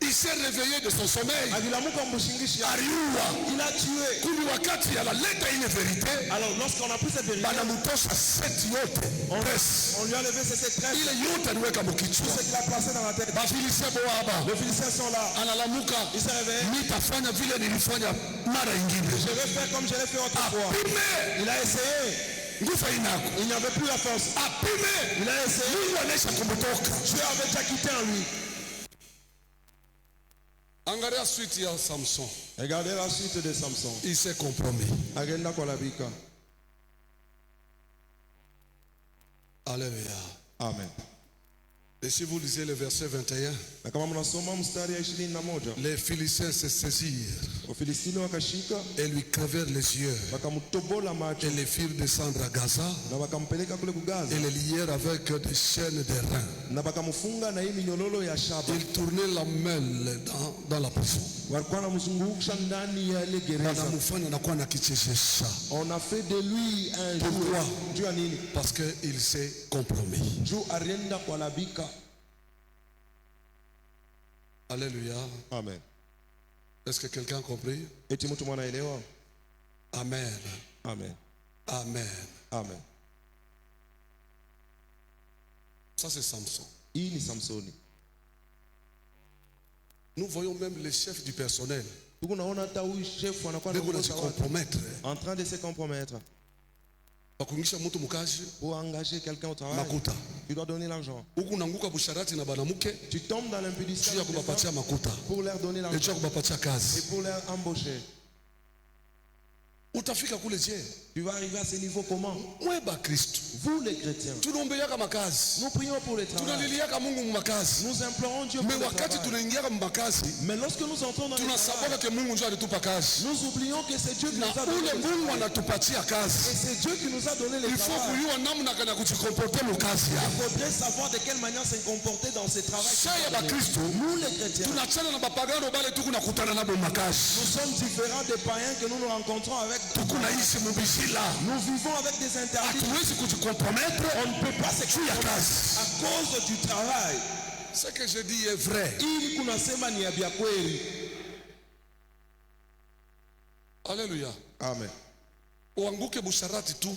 Il s'est réveillé de son sommeil. Alilamuka mbushingishi yake, Aliua. il a tué. Kuli wakati analeta ile verite, Alors lorsqu'on a pris cette vérité, banamutosha seti yote. Press. on lui a levé ses tresses, Ile yote aliweka tout mukichwa. ce qu'il a placé dans la tête. Bafilisia boaba. Les Philistins sont là. Analamuka. Il s'est réveillé. Nitafanya vile nilifanya mara ingine. Je vais faire comme je l'ai fait autrefois. Apime. Il a essayé. Ngufa inako. Il n'y avait plus la force. Apime. Il a essayé. Mungu anaisha kumutoka. Dieu avait déjà quitté en lui. Angalia suite ya Samson. Regardez la suite de Samson. Il s'est compromis. Agenda kwa labika. Alléluia. Amen. Et si vous lisez le verset 21, Na kama mnasoma mstari ya 21, les Philistins se saisirent Wafilistini wakashika et lui crevèrent les yeux wakamtobola macho et les firent descendre à Gaza na wakampeleka kule kugaza et les lièrent avec des chaînes de reins. na wakamfunga na hii minyololo ya shaba. Ils tournaient la mêle dans la prison. Walikuwa wanamzungusha ndani ya ile gereza. Wanamfanya anakuwa na kichekesha. On a fait de lui un Pourquoi? juu ya nini? Parce qu'il s'est compromis. Juu alienda kualabika. Alléluia. Amen. Est-ce que quelqu'un a compris? Eti mtu mwanaelewa? Amen. Amen. Amen. Amen. Ça c'est Samson. Hii ni Samsoni. Nous voyons même les chefs du personnel Tukunaona hata huyu chef anakuwa se compromettre. en train de se compromettre Bakungisha mtu mukaji pour engager quelqu'un au travail. makuta. Tu dois donner l'argent. Huku nanguka busharati na banamuke Tu tombes dans l'impudicité juu ya kubapatia makuta. pour leur donner Et juu l'argent ya kubapatia et kazi. pour leur embaucher. Utafika kule je? Tu vas arriver à ce niveau comment? Mwe ba Kristo. Vous les chrétiens, Tunaombeaka makazi. nous prions pour les travail. Tunaliliaka Mungu mumakazi. Nous implorons Dieu pour Mais le wakati travail. tunaingia mumakazi, Mais lorsque nous entrons dans le travail, tunasabaka ke Mungu ndio alitupa kazi. nous oublions que c'est Dieu qui Na nous a donné ule le Mungu travail. anatupatia Et kazi. c'est Dieu qui nous a donné le Il faut travail. kujua namna gani ya kujikomporter mukazi Il yako. faudrait savoir de quelle manière se comporter dans ce travail. Saya ba Kristo, Nous les chrétiens, tunachana na bapagano bale tuku nakutana nabo makazi. nous sommes différents des païens que nous nous rencontrons avec. Tukunaishi mubishila. Nous vivons avec des interdits. Hatuwezi kujicompromettre On ne peut pas se juu ya kazi. à cause du travail. Ce que je dis est vrai. Ili kunasema ni ya vya kweli. Alléluia. Amen. Uanguke busharati tu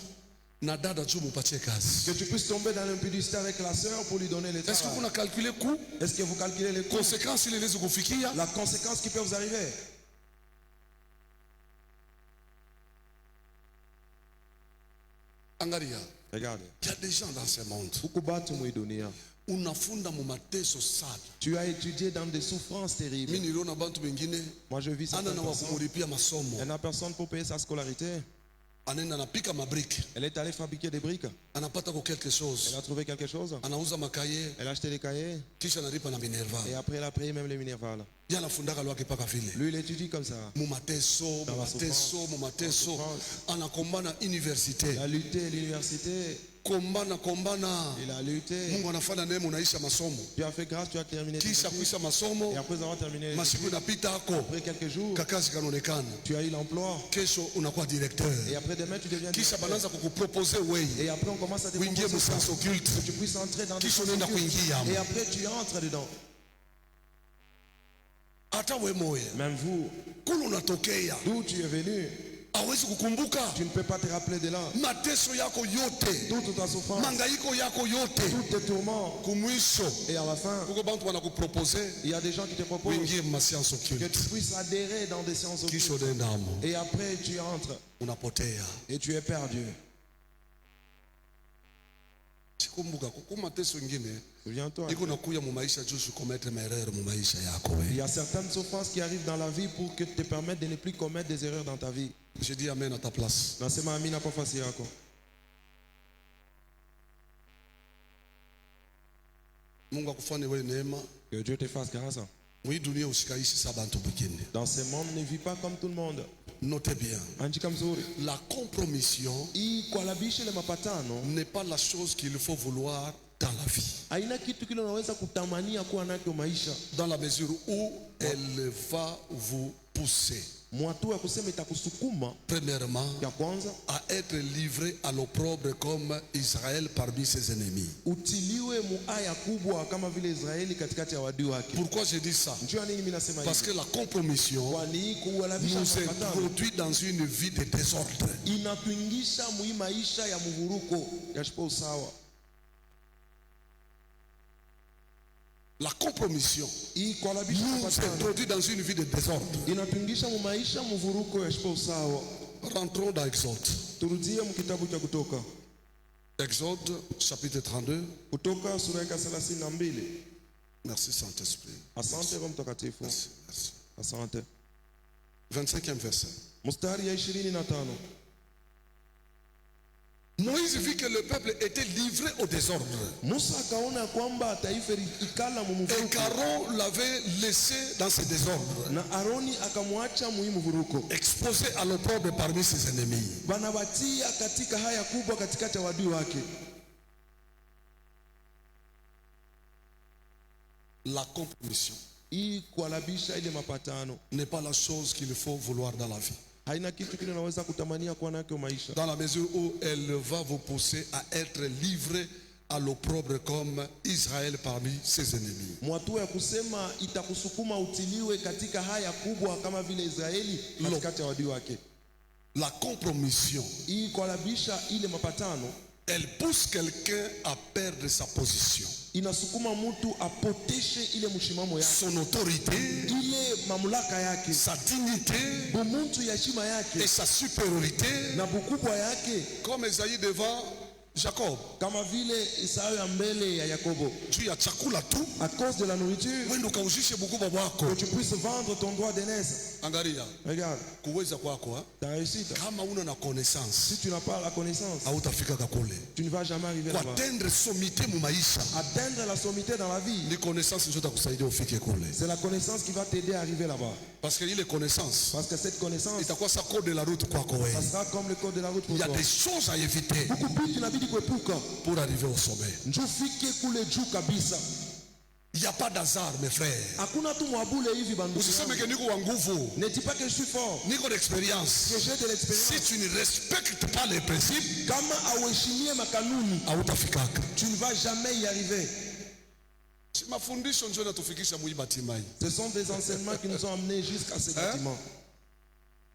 na dada juu mupatie kazi. Que tu puisses tomber dans l'impudicité avec la sœur pour lui donner le Est-ce que travail. kuna calculer coût, Est-ce que vous calculez les coûts? conséquences ile inaweza kufikia? La conséquence qui peut vous arriver. Angalia, Regarde. il y a des gens dans ce monde. Huku batu mwi dunia. Unafunda mu mateso sana. Tu as étudié dans des souffrances terribles. Mimi niliona bantu wengine Moi je vis ana certaines na personnes. wakumulipia masomo. Elle n'a personne pour payer sa scolarité. Anaenda anapika mabriki. Elle est allée fabriquer des briques. Anapata kwa quelque Elle chose. a trouvé quelque chose. Anauza makaye Elle a acheté des cahiers. kisha analipa na Minerva. Et après elle a payé même les Minerval. Yeye anafundaka lwake paka vile. Lui il étudie comme ça. Mu mateso, Dans mu la mateso, mu mateso. souffrance. Anakombana université. Il a lutté à l'université. Kombana. Il a lutté. Mungu anafanya neema unaisha masomo. Tu as fait grâce, tu as terminé. tes Kisha études. kuisha masomo, Et après avoir terminé, les masiku études, inapita hako. après quelques jours, Kakazi kanaonekana. tu as eu l'emploi. Kesho unakuwa directeur. Et après demain, tu deviens Kisha directeur. banaanza kukuproposer way. Et après on commence à te Uingie proposer mu ça. sens occulte. Que tu puisses entrer dans des Kisha sens unaenda occultes. kuingia. Et après tu entres dedans. Hata we moya. Même vous, Kule unatokea. d'où tu es venu, Hawezi kukumbuka tu ne peux pas te rappeler de là. mateso yako yote. Toute ta souffrance, Mangaiko yako yote. tous tes tourments. Kumwisho. Et à la fin, Kuko bantu wanakuproposer il y a des gens qui te proposent uingie mu science que occulte. tu puisses adhérer dans des séances Kisha occultes. unaenda amo. Et après tu entres Unapotea. et tu es perdu. Sikumbuka kuko mateso ingine Souviens-toi, iko nakuya mu maisha juu usikomete merero mu maisha yako il y we. a certaines souffrances qui arrivent dans la vie pour que te permettent de ne plus commettre des erreurs dans ta vie. Je dis amen à ta place. Nasema amina kwa fasi yako. Mungu akufanye wewe neema. Que Dieu te fasse grâce. Hii dunia usikaishi sa bantu bengine. Dans ce monde, ne vis pas comme tout le monde. Notez bien. Andika mzuri. La compromission Hii kualabisha ile mapatano n'est pas la chose qu'il faut vouloir dans la vie. haina kitu kile unaweza kutamania kuwa nacho maisha. Dans la mesure où elle va vous pousser, Mwatu ya kusema itakusukuma premièrement, ya kwanza à être livré à l'opprobre comme Israël parmi ses ennemis. utiliwe muaya kubwa kama vile Israeli katikati ya wadui wake. Pourquoi je dis ça? Njoo nini mimi nasema Parce hivi? que la compromission Kwani kualabisha nous mapatano introduit dans une vie de désordre. inatuingisha mui maisha ya muvuruko ya shipo usawa. La compromission Hii kualabisha nous mapatano introduit dans une vie de désordre. inatuingisha mu maisha muvuruko ya shipo usawa. Rentrons dans Exode. Turudie mu kitabu cha Kutoka. Exode chapitre 32. Kutoka sura ya 32. Merci Saint-Esprit. Asante Roho Mtakatifu. Merci, merci. Asante. 25e verset. Mstari ya 25. Moïse vit que le peuple était livré au désordre. Musa akaona kwamba taifa ikala Et mumuvuruko, qu'Aaron l'avait laissé dans ce désordre, na Aroni akamwacha muvuruko, exposé à l'opprobre parmi ses ennemis. banabatia katika haya kubwa katikati ya wadui wake. La compromission Hii kualabisha ile mapatano n'est pas la chose qu'il faut vouloir dans la vie. haina kitu kile unaweza kutamania kuwa nacho maisha, Dans la mesure où elle va vous pousser à être livré à l'opprobre comme Israël parmi ses ennemis. mwatua ya kusema itakusukuma utiliwe katika haya kubwa kama vile Israeli katikati ya wadui wake. La compromission, Hii kualabisha ile mapatano elle pousse quelqu'un à perdre sa position, inasukuma mtu apoteshe ile mshimamo yake, son autorité, ile mamlaka yake, sa dignité bumuntu ya heshima yake et sa supériorité, na bukubwa yake, comme Esaïe devant Jacob. kama vile Isau ya mbele ya Yakobo. Juu ya chakula tu, À cause de la nourriture, wewe ndio kauzishe bukubwa wako. que tu puisses vendre ton droit d'aînesse. Angalia Regarde, kuweza kwako, ta réussite, kama una na connaissance si tu n'as pas la connaissance, hautafika kule. tu ne vas jamais arriver là-bas. Kuatendre sommité mu maisha Atteindre la sommité dans la vie, ni connaissance ndio itakusaidia ufike kule, c'est la connaissance qui va t'aider à arriver là-bas. parce que ile connaissance Parce que cette connaissance, itakuwa sa code de la route kwako wewe. ça sera comme le code de la route pour Il y a toi. des choses à éviter Beaucoup plus tunabidi kuepuka pour arriver au sommet. njufike kule juu kabisa. Il n'y a pas d'hasard mes frères. Hakuna tu mwabule hivi bandugu. Usiseme ke niko wa nguvu, Ne dis pas que je suis fort, niko d'expérience. que j'ai de l'expérience. Si tu ne respectes pas les principes, Kama auheshimie makanuni, hautafikaka. tu ne vas jamais y arriver. Si mafundisho ndio yanatufikisha muibatima hii. Ce sont des enseignements qui nous ont amenés jusqu'à ce bâtiment.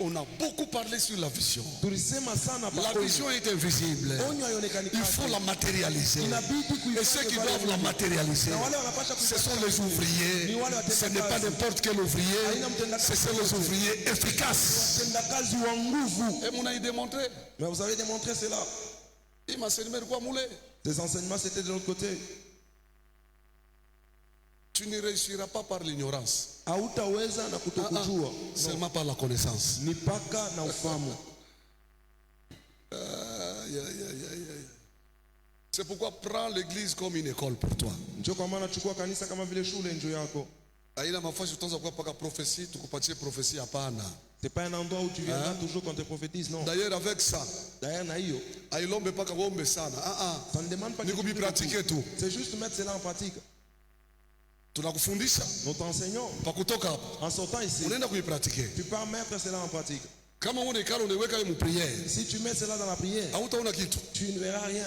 On a beaucoup parlé sur la vision. Tulisema sana La pa vision est invisible. onyo haionekani Il faut la matérialiser. inabidi Et ceux qui doivent la matérialiser, na wale wanapasha ce sont les ouvriers. Ce n'est pas n'importe quel ouvrier. Ce sont les ouvriers efficaces. watendakazi wa nguvu. Et mon a démontré. Mais vous avez démontré cela. Il m'a enseigné quoi mouler. Ces enseignements c'était de l'autre côté. Tu ne réussiras pas par l'ignorance. Hautaweza na kutokujua, Seulement par la connaissance. ni paka na ufahamu. C'est pourquoi prends l'église comme une école pour toi. Ndio kwa maana chukua kanisa kama vile shule njoo yako. Haina mafasi utaanza kuwa paka prophétie, tukupatie prophétie hapana. C'est pas un endroit où tu viendras toujours quand tu prophétises, non. D'ailleurs avec ça, D'ailleurs na hiyo, ailombe paka wombe sana. ça ne demande pas Ni que tu kubi pratiquer tu. C'est juste mettre cela en pratique. Tunakufundisha Nous t'enseignons. pa kutoka hapa. En sortant ici, Unaenda kuipratiquer. tu peux mettre cela en pratique. Kama unaikala unaweka mu prière, Si tu mets cela dans la prière, hautaona kitu. tu ne verras rien.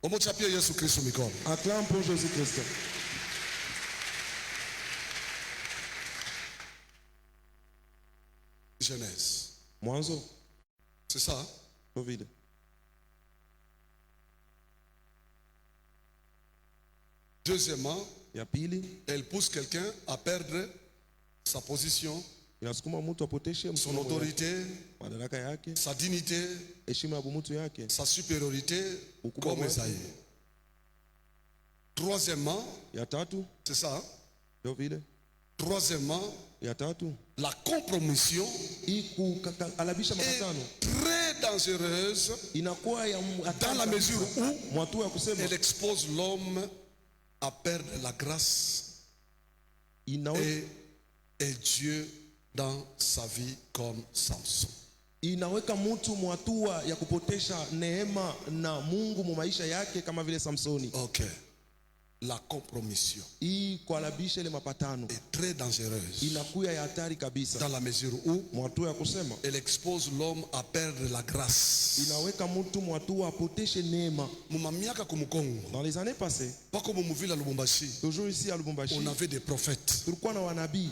Omochapia Yesu Kristo mikono. Acclame pour Jésus-Christ. Genèse. Mwanzo, C'est ça. Hein? Covid. Deuxièmement, Ya pili, elle pousse quelqu'un à perdre sa position, inasukuma mtu apoteshe son msimamo wake, autorité, madaraka yake, sa dignité, heshima ya mtu yake, sa supériorité ukubwa comme wake. Esaïe. Troisièmement, Ya tatu, c'est ça. Hein? ndio vile. Troisièmement, Ya tatu, la compromission hii kualabisha mapatano est très dangereuse inakuwa ya dans la mesure où mwatu ya kusema elle expose l'homme à perdre la grâce inawe, et Dieu dans sa vie comme Samson. inaweka mtu mwatua ya kupotesha neema na Mungu mu maisha yake kama vile Samsoni. Ok. La compromission Hii kualabisha ile mapatano est très dangereuse inakuwa ya hatari kabisa. dans la mesure où Mwatu ya kusema elle expose l'homme à perdre la grâce. inaweka mtu mwatua apoteshe neema. Mumamiaka kumukongo, Dans les années passées, pako mumuvila Lubumbashi, toujours ici à Lubumbashi, on avait des prophètes. tulikuwa na wanabii.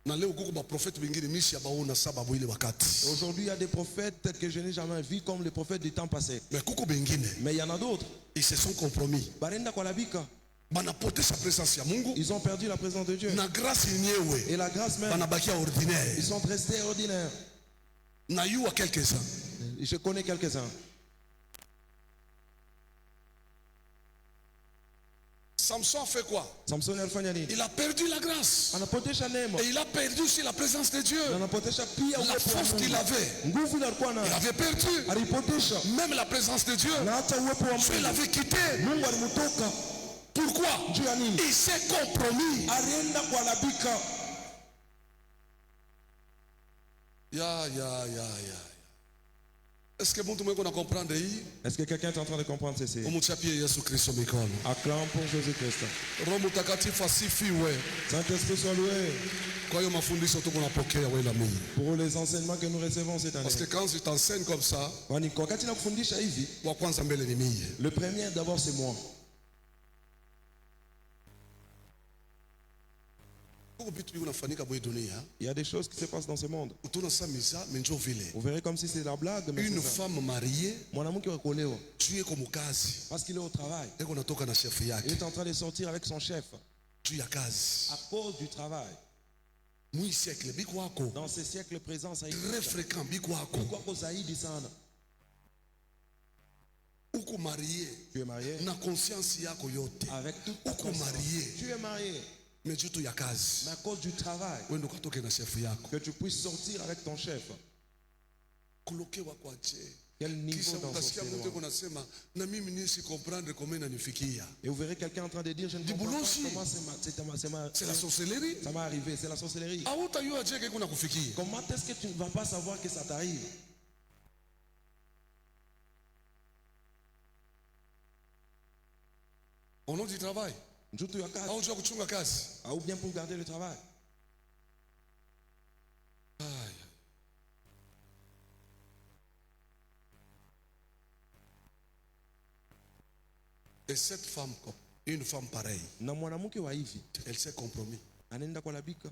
Na leo kuko ba prophètes bengine mishi abaona sababu ile wakati. Aujourd'hui, il y a des prophètes que je n'ai jamais vus comme les prophètes du temps passé. Mais kuko bengine, Mais il y en a d'autres. ils se sont compromis. Barenda kwa labika, Banapotesha presence ya Mungu ils ont perdu la présence de Dieu. na grâce yenyewe Et la grâce même, banabakia ordinaire. ils sont restés ordinaires. Na yua quelques-uns. Je connais quelques-uns. Samson a fait quoi? Samson alifanya nini? Il a perdu la grâce. Anapotesha neema. Et il a perdu aussi la présence de Dieu. Na anapotesha pia La uwepo wa force qu'il Mungu. avait, Nguvu ile alikuwa il nayo. avait perdu. Alipotesha. Même la présence de Dieu, Na hata uwepo wa Dieu Mungu. l'avait quitté. Mungu alimtoka. Pourquoi? Juu ya nini? Il s'est compromis. Alienda kualabika. Ya. Est-ce que mtu mweko na comprendre hii? Est-ce que quelqu'un est en train de comprendre ceci? Umuchapie Yesu Kristo mikono. Acclame pour Jésus-Christ. Roho Mtakatifu asifiwe. Saint-Esprit soit loué Kwa hiyo mafundisho tuko napokea wewe na mimi. pour les enseignements que nous recevons cette année. Parce que quand je t'enseigne comme ça, Kwani wakati nakufundisha hivi, wa kwanza mbele ni mimi. le premier d'abord c'est moi. Kuko vitu vinafanyika kwa dunia. Il y a des choses qui se passent dans ce monde. Tunasamiza menjo vile. Vous verrez comme si c'est la blague, mais Une c'est ça. femme mariée, Mwanamke wa kuolewa tu es comme kazi. parce qu'il est au travail. Eko natoka na chef Il yake. est en train de sortir avec son chef Tu ya kazi. à cause du travail. Mwi siècle biko wako. Dans ce siècle présent, ça Très fréquent biko wako. kwako zaidi sana. Uko marié Tu es marié na conscience yako yote. avec toute ta Uko conscience. marié. Tu es marié, Mais tu ya kazi. mais à cause du travail, Wewe ndo katoke na chef yako. que tu puisses sortir avec ton chef. Kulokewa kwa je. Quel niveau Kisha dans son utasikia mtu cerveau. anasema na mimi nisi comprendre comment inanifikia. Et vous verrez quelqu'un en train de dire, je ne Du comprends boulot pas aussi. comment C'est la sorcellerie. ça m'est arrivé, c'est la sorcellerie. Hautayua je kuna kufikia. Comment est-ce que tu ne vas pas savoir que ça t'arrive? Au nom du travail. Njutu ya kazi. Au jua kuchunga kazi. Ou bien pour garder le travail. Aïe. Et cette femme, une femme pareille, Na mwanamke wa hivi elle s'est compromis. anaenda kwa labika.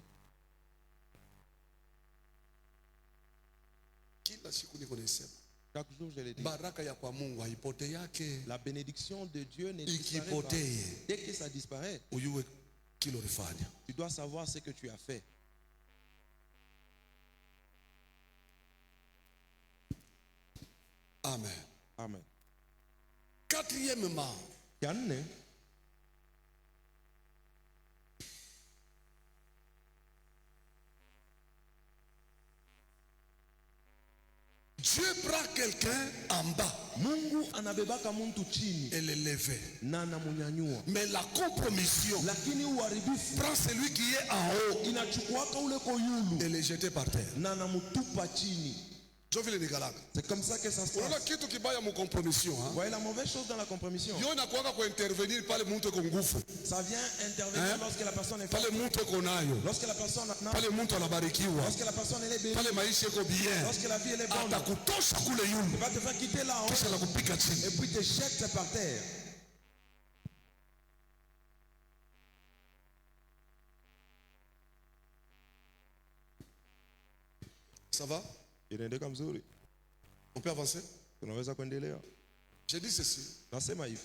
Kila siku niko nasema Chaque jour je le dis. baraka ya kwa Mungu haipote yake. La bénédiction de Dieu ne disparaît pas. Ikipotee Dès que ça disparaît, uyue kilo ulifanya. tu dois savoir ce que tu as fait. Amen. Amen. Quatrièmement, Ya nne, Dieu prend quelqu'un en bas Mungu anabebaka mtu chini et l'élève. na anamunyanyua. Mais la compromission Lakini uharibifu prend celui qui est en haut inachukuaka ule koyulu et le jette par terre. na anamutupa chini. Jo vile nikalaka. C'est comme ça que ça se Unaona passe. kitu kibaya mu compromission, Vous hein? voyez la mauvaise chose dans la compromission. Yo inakuwaka kwa intervenir pale mtu eko nguvu. Ça vient intervenir Hein? lorsque la personne est Pale forte. mtu eko nayo. Lorsque la personne n'a. Pale mtu anabarikiwa. Lorsque la personne elle est bénie. Pale maisha eko bien. Lorsque la vie elle est bonne. Atakutosha kule Il yule. va te faire quitter là en haut Kisha nakupika et chini. puis te jette par terre. Ça va? Inaendeka mzuri. On peut avancer? Tunaweza kuendelea. J'ai dit ceci. Nasema hivi.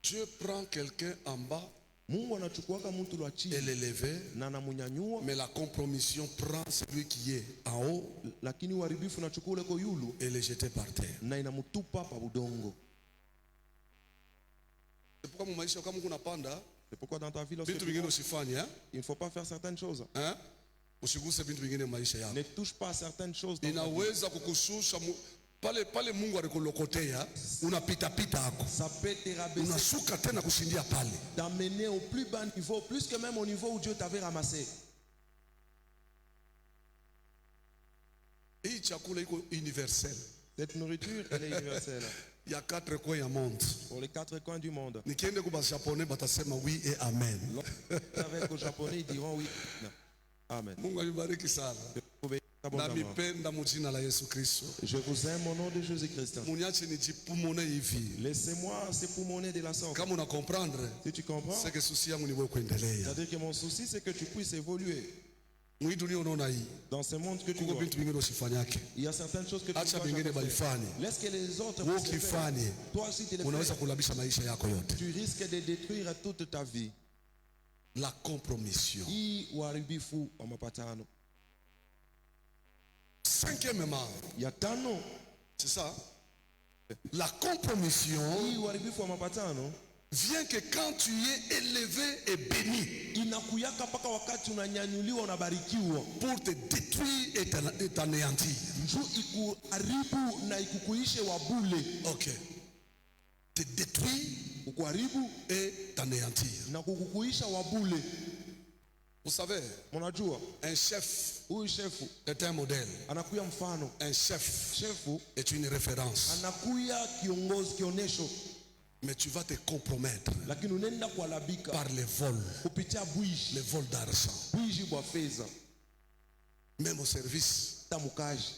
Dieu prend quelqu'un en bas Mungu anachukuaka mtu wa et chini l'élève. na anamunyanyua, Mais la compromission prend celui qui est en haut lakini uharibifu unachukua ule koyulu et le jette par terre. na inamutupa pa udongo. C'est pourquoi mon maisha kama kuna panda, C'est pourquoi dans ta vie, lorsque vitu tu vingine vas, usifanye, hein? il ne faut pas faire certaines choses. Hein? Usiguse vitu vingine maisha yako. Ne touche pas à certaines choses dans ta vie. Inaweza kukushusha pale Mungu alikulokotea, unapita pita hako. Ça peut te rabaisser, Unashuka tena kushindia pale. t'amener au plus bas niveau, plus que même au niveau où Dieu t'avait ramassé. Hii chakula iko universel. Cette nourriture, elle est universelle. Il y a 4 coins ya monde. Pour les 4 coins du monde. Nikiende kwa Japonais batasema oui et amen. Avec aux Japonais, ils diront oui. Non. Amen. Mungu abariki sana. Na Abondamment. mipenda mujina la Yesu Kristo. Je vous aime au nom de Jésus-Christ. Muniache nijipumone hivi. Laissez-moi s'époumoner de la sorte. Kama una comprendre, Si tu comprends, c'est que souci yangu ni wewe kuendelea. c'est-à-dire que mon souci, c'est que tu puisses évoluer. Mwi dunia unaona hii. Dans ce monde que tu Kuko vois, vitu vingine usifanyake. il y a certaines choses que tu Acha dois vingine jamais faire. balifanye. Laisse que les autres Wewe puissent le faire. ukifanye, Toi aussi, tu le unaweza fais. kulabisha maisha yako yote. Tu risques de détruire toute ta vie. La compromission. Hii uharibifu wa mapatano. Cinquièmement, Ya tano, c'est ça. La compromission hii uharibifu wa mapatano vient que quand tu es élevé et béni Inakuyaka paka wakati unanyanyuliwa unabarikiwa. pour te détruire et t'anéantir. Njoo ikuharibu na ikukuishe wabule. Ok. Te détruire Kukuharibu et t'anéantir. na kukukuisha wabule. Vous savez, Mnajua un chef huyu shefu est un modèle. anakuya mfano. Un chef Shefu est une référence. anakuya kiongozi kionesho, Mais tu vas te compromettre lakini unaenda kualabika par les vols, kupitia bwishi, les vols d'argent. bwishi bwa fedha Même au service. tamukaji.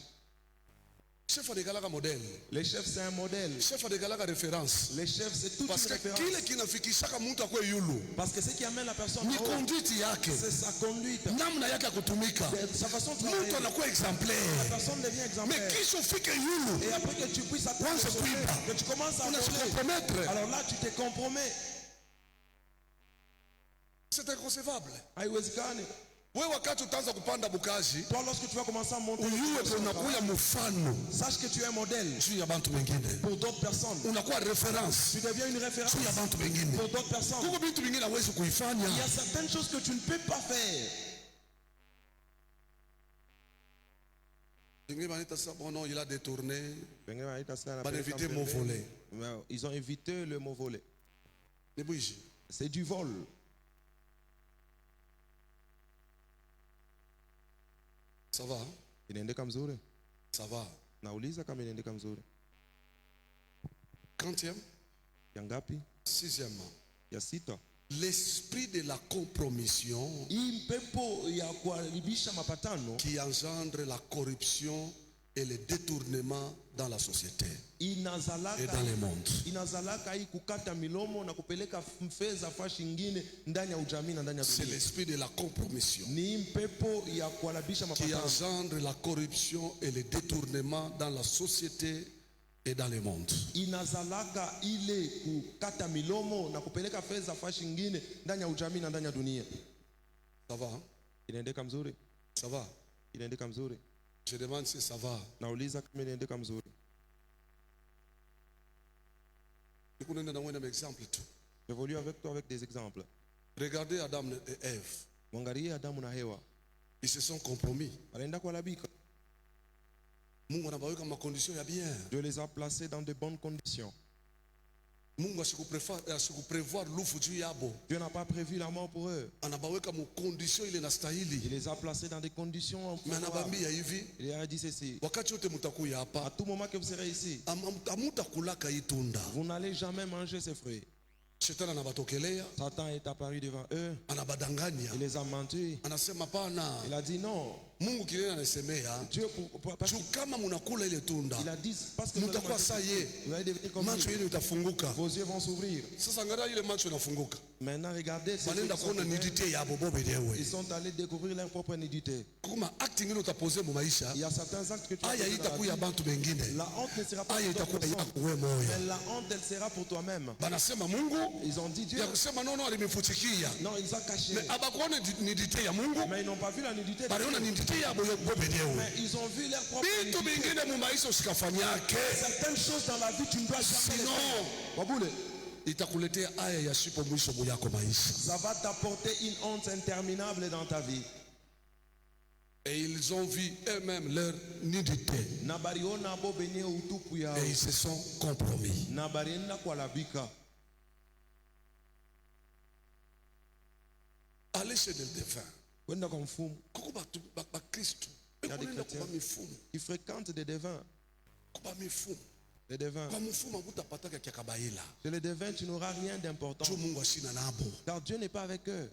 Chef a des galaka modèle. Le chef c'est un modèle. Chef a des galaka référence. Le chef c'est toute Parce une que référence. kile kinafikishaka mtu akwe yulu Parce que ce qui amène la personne ni en haut, conduite yake, c'est sa conduite, namna yake ya kutumika. sa façon de Mtu travailler. anakuwa La exemplaire. personne devient Mais exemplaire. kisha ufike yulu Et après que tu puisses Kwanza atteindre ce kuiba. fait, que tu commences à unase voler, compromettre. alors là tu te compromets. C'est inconcevable. Haiwezekani. Wewe wakati utaanza kupanda Bukaji, Toi lorsque tu vas commencer à monter, uyue unakuya mfano sache que tu es un modèle juu ya bantu wengine, pour d'autres personnes. unakuwa reference Tu deviens une référence juu ya bantu wengine. pour d'autres personnes. Kuko vitu vingine hawezi kuifanya. Il y a certaines choses que tu ne peux pas faire. Vingine wanaita sasa, bon non, il a détourné. Bah, invité mot volé. Ils ont évité le mot volé. Ni bwiji. C'est du vol. Ça va? Inaendeka mzuri. Ça va. Nauliza kama inaendeka mzuri. Quantième? Ya ngapi? Sixièmement. Ya sita. L'esprit de la compromission Hii mpepo ya kuharibisha mapatano qui engendre la corruption et le détournement dans la société et inazalaka dans le monde. inazalaka hii kukata milomo na kupeleka fedha fashi ingine ndani ya ujamii na ndani ya C'est dunia. l'esprit de la compromission Ni hii mpepo ya kuharibisha qui mapatano engendre la corruption et le détournement dans la société et dans le monde. inazalaka ile kukata milomo na kupeleka fedha fashi ingine ndani ya ujamii na ndani ya dunia. Ça va? Hein? Inaendeka mzuri? Ça va? Inaendeka mzuri? Je demande si ça va. Nauliza kama inaendeka mzuri. Nikunende na mwenda exemple tu. J'évolue avec toi avec des exemples. Regardez Adam et Ève. Mwangalie Adamu na Hewa. Ils se sont compromis. Wanaenda kualabika. Mungu anabaweka makondition ya bien. Dieu les a placés dans de bonnes conditions. Mungu asikuprevoir lufu juu yabo. Dieu n'a pas prévu la mort pour eux. Anabaweka mu condition ile Il nastahili. les a placés dans des conditions Mais favorables. anabambia hivi, Il a dit ceci. wakati wote mutakuya À hapa, tout moment que vous serez ici, amutakulaka hii tunda. vous n'allez jamais manger ces fruits. Shetani anabatokelea, Satan est apparu devant eux. anabadanganya. Il les a menti. Anasema pana, Il a dit non. Mungu kilele anasemea, Dieu, parce juu qu'il kama munakula ile tunda, a dit, parce que vous allez mutakuwa manger, saye, vous allez devenir comme macho lui. yenu itafunguka. Vos yeux vont s'ouvrir. Sasa angalia ile macho inafunguka. Maintenant, regardez. Ces Banenda ceux qui sont kuona ouverts, nidite yabo bo benyewe. ils sont allés découvrir leur propre nudité. Kuma acting ile utapose mu maisha, Il y a certains actes que tu as aya posés dans la itakuya vie. bantu bengine. La honte ne sera pas Aya pour d'autres itakuwa personnes, yako wewe moya. mais la honte, elle sera pour toi-même. Banasema Mungu Ils ont dit Dieu. ya kusema nono alimefutikia. Non, ils ont caché. Mais abakuone nidite ya Mungu, Mais ils n'ont pas vu la nudité. baliona nidite yabo bo benyewe. Mais ils ont vu leur propre Vitu nudité. vingine mu maisha usikafanyake, Certaines choses dans la vie, tu ne dois jamais les sinon faire. Waboule, itakuletea aya ya sipo mwisho yako maisha. ça va t'apporter une honte interminable dans ta vie. Et ils ont vu eux-mêmes leur nudité Na bariona bo benye utupu yao. et ils se sont compromis. Na barienda kwa labika. Allez chez le défunt. Kwenda kwa mfumu. Kuko batu ba Kristo. Il y a des Kuko chrétiens ba mifumu. qui fréquentent des devins. Kuba mifumu. Des devins. Kwa mfumu akutapataka kya kabaila. Chez les devins, tu n'auras rien d'important. Jo Mungu ashina nabo. Car Dieu n'est pas avec eux.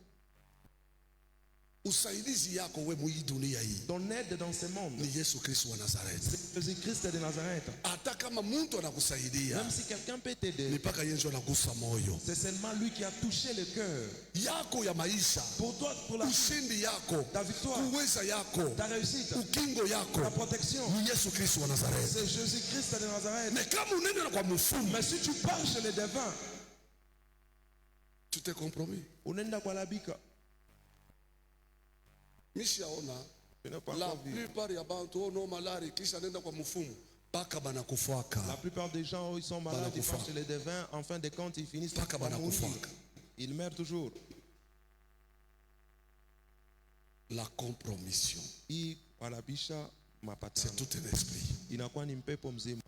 Usaidizi yako we mu hii dunia hii Ton aide dans ce monde, ni Yesu Kristo wa Nazareth. c'est Jésus-Christ de Nazareth. Hata kama mtu anakusaidia Même si quelqu'un peut t'aider, ni paka yenjo anagusa moyo c'est seulement lui qui a touché le cœur. yako ya maisha, Pour toi, pour la ushindi yako, ta victoire, uweza yako, ta réussite, ukingo yako ta protection, ni Yesu Kristo wa Nazareth. c'est Jésus-Christ de Nazareth. Mais kama unaenda kwa mfumu, Mais si tu pars chez les devins, tu t'es compromis. unaenda kwa labika. Mishaona Tu n'as pas la encore vu. plupart ya bantu ono malari kisha nenda kwa mfumu mpaka banakufuaka. La plupart des gens, ils sont malades, ils Banakufa. vont chez les devins, en fin de compte, ils finissent Mpaka par mourir. banakufuaka. Ils meurent toujours. La compromission, Hii walabisha c'est mapatano. tout un esprit. Inakuwa ni mpepo mzima.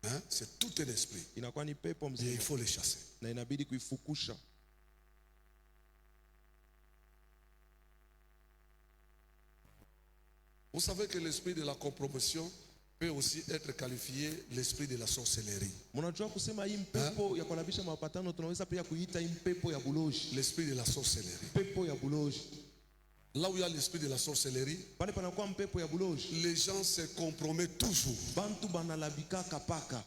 Hein? C'est tout un esprit. Inakuwa ni pepo Et il mzima. faut les chasser. Na inabidi kuifukusha. Vous savez que l'esprit de la compromission peut aussi être qualifié l'esprit de la sorcellerie. Mnajua kusema hii mpepo ya kualabisha mapatano tunaweza pia kuita hii mpepo ya buloji. L'esprit de la sorcellerie. Pepo ya buloji. Là où il y a l'esprit de la sorcellerie, Pale panakuwa mpepo ya buloji. les gens se compromettent toujours. Bantu banalabika kapaka.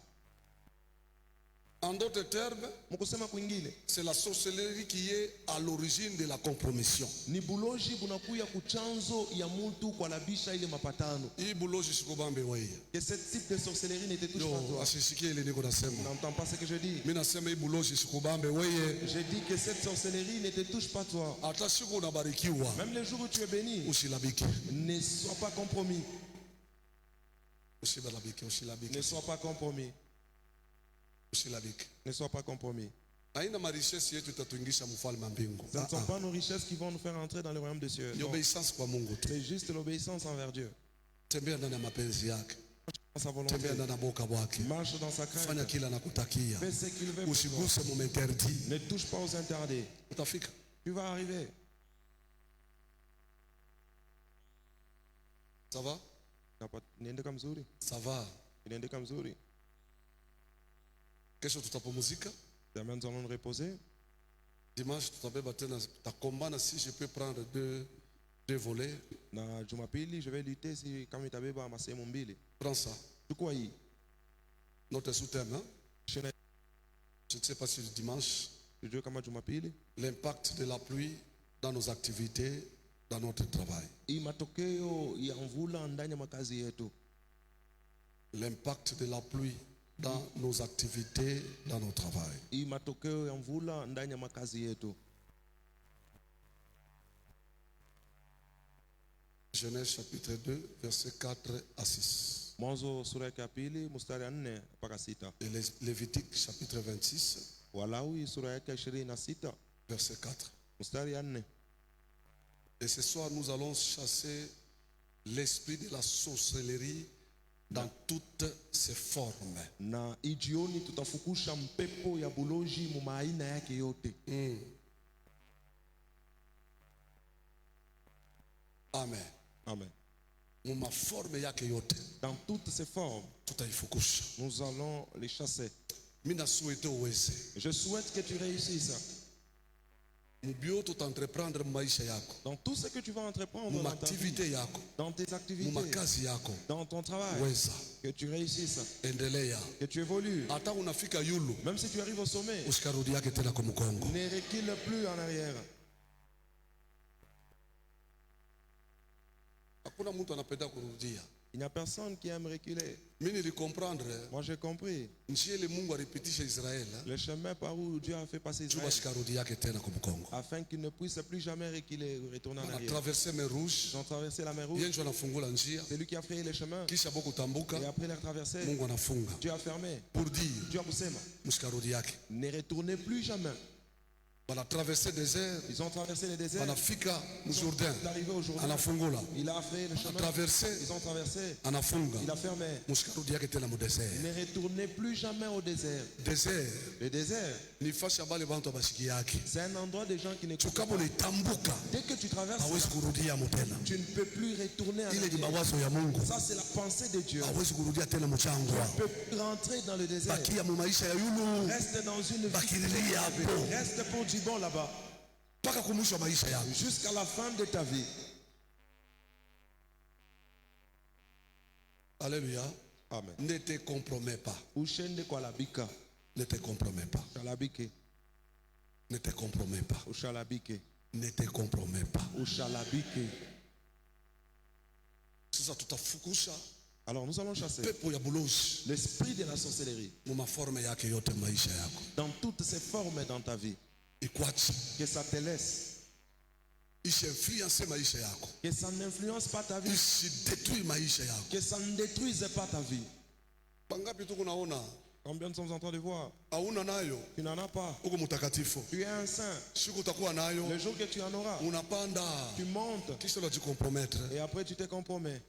En d'autres termes, Mkusema kwingine, c'est la sorcellerie qui est à l'origine de la compromission. ni buloji bunakuya kuchanzo ya mtu kualabisha ile mapatano. Hii buloji sikubambe wewe. Que ce type de sorcellerie ne te touche pas Yo, toi. asisikie ile niko nasema. N'entends pas ce que je dis. Mimi nasema hii buloji sikubambe wewe. Je dis que cette sorcellerie ne te touche pas toi. Hata siku unabarikiwa, Même les jours où tu es béni, usilabiki. ne sois pas compromis. Usilabiki, Ne usilabiki. sois pas compromis. Usilabiki. Ne sois pas compromis. Haina marichesi yetu itatuingisha mfalme wa mbingu. Ce ne sont pas nos richesses qui vont nous faire entrer dans le royaume des cieux. Ni Non. obedience kwa Mungu tu. C'est juste l'obéissance envers Dieu. Tembea ndani ya mapenzi yake. Dans sa volonté. Tembea ndani ya boka bwake. Marche dans sa Fanya crainte. kila nakutakia. Fais ce qu'il veut pour toi. Usiguse muminterdit. Ne touche pas aux interdits. Utafika. Tu vas arriver. Ça va? Inaendeka mzuri. Ça va. Inaendeka mzuri. Kesho tutapumzika. Demain nous allons nous reposer. Dimanche tutabeba tena tutakombana si je peux prendre deux volets. Na Jumapili je vais lutter si kama itabeba masehemu mbili. Prends ça. Chukua hii. Notre sous-thème, hein? Shena Je ne sais pas si le dimanche. tujue kama Jumapili. L'impact de la pluie dans nos activités, dans notre travail. Hii matokeo ya mvula ndani ya makazi yetu. L'impact de la pluie dans nos activités, dans nos travail. Hii matokeo ya mvula ndani ya makazi yetu. Genèse chapitre 2, versets 4 à 6. Mwanzo sura ya pili mstari 4 mpaka 6. Et Lévitique chapitre 26, Walawi sura ya 26 verset 4. mstari 4. Et ce soir, nous allons chasser l'esprit de la sorcellerie dans toutes ses formes. Na ijioni tutafukusha mpepo ya buloji mu maaina yake yote. Amen. Amen. Muma forme yake yote Dans toutes ces formes, tutaifukusha. nous allons les chasser. Mina souhaite uweze. Je souhaite que tu réussisses. Mubio tutaentreprendre maisha yako. Dans tout ce que tu vas entreprendre Muma dans ta vie, activité yako. dans tes activités, Muma kazi yako. dans ton travail, Weza. que tu réussisses, Endelea. que tu évolues. Hata unafika yulu. Même si tu arrives au sommet, Usikarudi yake tena kwa mkongo. ne recule plus en arrière. Hakuna mtu anapenda kurudia. Il n'y a personne qui aime reculer. Mimi nilikomprendre Moi j'ai compris njia ile Mungu alipitisha Israeli le chemin par où Dieu a fait passer juba Israël sikarudi yake tena kwa mkongo. afin qu'il ne puisse plus jamais reculer ou retourner en Ana arrière. traverser mer rouge. Ils ont traversé la mer Rouge. Yeye ndio anafungula njia. C'est lui qui a frayé les chemins. Kisha boko tambuka. Et après les traverser, Mungu anafunga. Dieu a fermé. Pour dire Dieu a poussé. msikarudi yake. Ne retournez plus jamais. Wana traverser désert. Ils ont traversé le désert. Wanafika Jourdain. Il est arrivé au Jourdain. Anafungula. Il a frayé le chemin. Traversé. Ils ont traversé. Anafunga. Il a fermé. Msikarudi yake tena mu désert. Ne retournez plus jamais au désert. Désert Le désert, ni fasi abale bantu abashiki yake. c'est un endroit des gens qui ne comprennent Tukapo pas. nitambuka. Dès que tu traverses, Hawezi kurudia mutena. tu ne peux plus retourner en Ile ni arrière. mawazo ya Mungu. Ça, c'est la pensée de Dieu. Hawezi kurudia tena mchangwa. Tu peux rentrer dans le désert. Bakia mu maisha ya yulu. Reste dans une vie. Bakililia hapo. Reste pour du bon là-bas. Mpaka kumwisho wa maisha yako. Jusqu'à la fin de ta vie. Alléluia. Amen. Ne te compromets pas. Ushende kwa labika. Ne te compromets pas. Ushalabike. Ne te compromets pas. Ushalabike. Ne te compromets pas. Ushalabike. Sasa tutafukusha Alors nous allons chasser pepo ya bulozi l'esprit de la sorcellerie mu maforme yake yote maisha yako. dans toutes ses formes dans ta vie. Ikwachi. Que ça te laisse. Isiinfluence maisha yako. Que ça n'influence pas ta vie. Isidétruire maisha yako. Que ça ne détruise pas ta vie. Bangapi tu kunaona? Combien nous sommes en train de voir? Hauna nayo. Tu n'en as pas. Uko mtakatifu. Tu es un saint. Siku utakuwa nayo. Le jour que tu en auras, Unapanda. tu montes. Kisha unajicompromettre. Et après tu te compromets.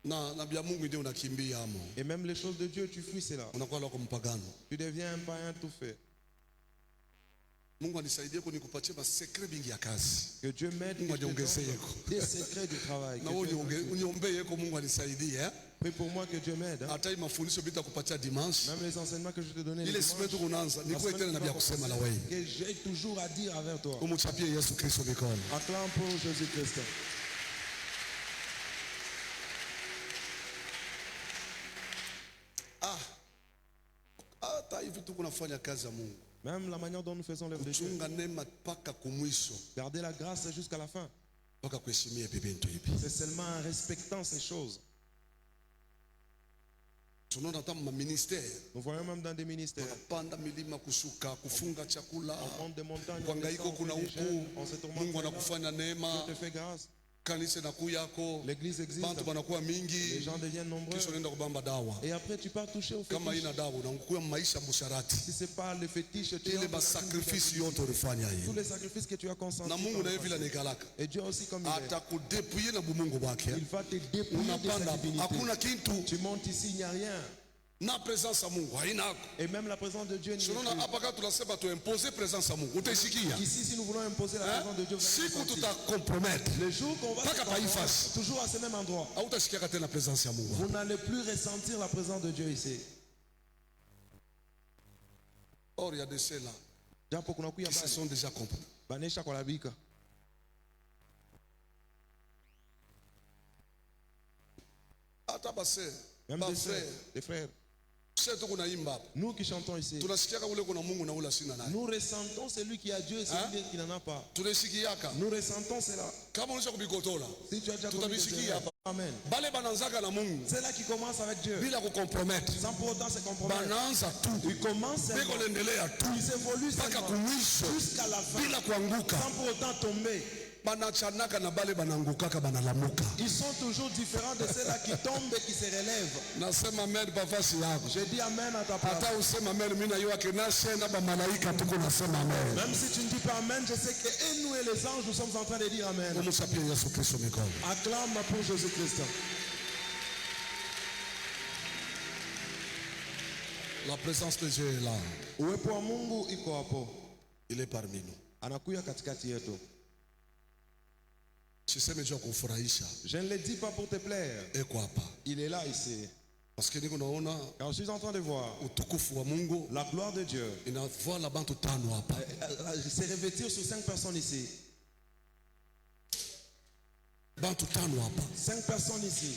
Na bia Mungu ndio unakimbia amo. Et même les choses de Dieu, tu fuis cela. Unakuwa lako mpagano. Tu deviens un païen tout fait. Mungu anisaidie kunikupatia masekre bingi ya kazi. Que Dieu m'aide. Mungu aniongezee yeko. Des secrets du travail. Na wewe uniombee yeko Mungu anisaidie eh? Prie pour moi que Dieu m'aide. Hata hii mafundisho bila kupatia dimanche. Même les enseignements que je te donnais. Ile siku yetu kunaanza ni kwa tena na bia kusema la wewe. Que j'ai toujours à dire avec toi. Umchapie Yesu Kristo mikono. Acclame pour Jésus-Christ. Hata hivi tu kunafanya kazi ya Mungu. Même la manière dont nous faisons l'œuvre de Dieu. Chunga neema mpaka kumwisho. Garder la grâce jusqu'à la fin. Mpaka kuheshimia bibintu hivi. C'est seulement en respectant ces choses. Tunaona hata ministère. Nous voyons même dans des ministères. Panda milima kushuka, kufunga chakula. On monte des montagnes. Kuhangaika kuna huku. On se tourmente. Mungu anakufanya neema. Dieu te fait grâce. Kanisa nakuya yako. L'église existe. Bantu banakuwa mingi. Les gens deviennent nombreux. Kisha unaenda kubamba dawa. Et après tu pars toucher au Kama fétiche. ina dawa unakuwa maisha busharati. Si c'est pas le fétiche, tu Ile masakrifisi yote ulifanya tous hivi. les sacrifices que tu as consentis. Na Mungu naye vile anikalaka. Et Dieu aussi comme il est. Atakudepouiller na bumungu bwake. Il va te dépouiller de Unapanda sa divinité. hakuna kitu Tu montes ici, il n'y a rien. na presence ya Mungu haina. Et même la présence de Dieu n'y est Tunaona plus. hapa kama tunasema tuimpose presence ya Mungu. Utaisikia? Ici, si nous voulons imposer la présence de Dieu, vous allez Siku le sentir. tutakompromettre. Le jour qu'on va se Paka pa hii compromettre, fasi. toujours à ce même endroit, Hautasikia tena presence ya Mungu. vous n'allez plus ressentir la présence de Dieu ici. Or il y a de ceux-là Japo kuna kuya qui se bali, sont déjà compris. banesha kwa labika. Hata base, Même ba des sœurs, frère, des frères. sisi tu kunaimba hapa. Nous qui chantons ici, Tunasikiaka ule kuna Mungu na ule sina naye. nous ressentons celui qui a Dieu et celui qui n'en a pas. Tunasikiaka. Nous ressentons cela. Kama unaisha kubikotola. Si tu as déjà Tout connu à fait, ce qui Seigneur. a pas. Amen. Bale bananzaka na Mungu C'est là qui commence avec Dieu. bila kukompromettre. Sans pour autant se compromettre. Banaanza tu. Il commence Biko seulement. naendelea tu. Il s'évolue Mpaka seulement. kumwisho Jusqu'à la fin. bila kuanguka. Sans pour autant tomber. Banachanaka na bale banangukaka banalamuka. Ils sont toujours différents de ceux-là qui tombent et qui se relèvent. Nasema amen bafasi yako. Je dis amen à ta place. Hata usema amen mimi na yeye akinasema ba malaika tuko nasema amen. Même si tu ne dis pas amen, je sais que et nous et les anges, nous sommes en train de dire amen. Umchapie Yesu Kristo mikono. Acclame pour Jésus-Christ. La présence de Dieu est là. Uwepo wa Mungu iko hapo. Il est parmi nous. Anakuya katikati yetu. Siseme jua kufurahisha. Je ne le dis pas pour te plaire. Eko hapa. Il est là ici. Parce que niko naona Car je suis en train de voir utukufu wa Mungu la gloire de Dieu inavua la bantu tano hapa. se revêtir sur 5 personnes ici. Bantu tano hapa. 5 personnes ici.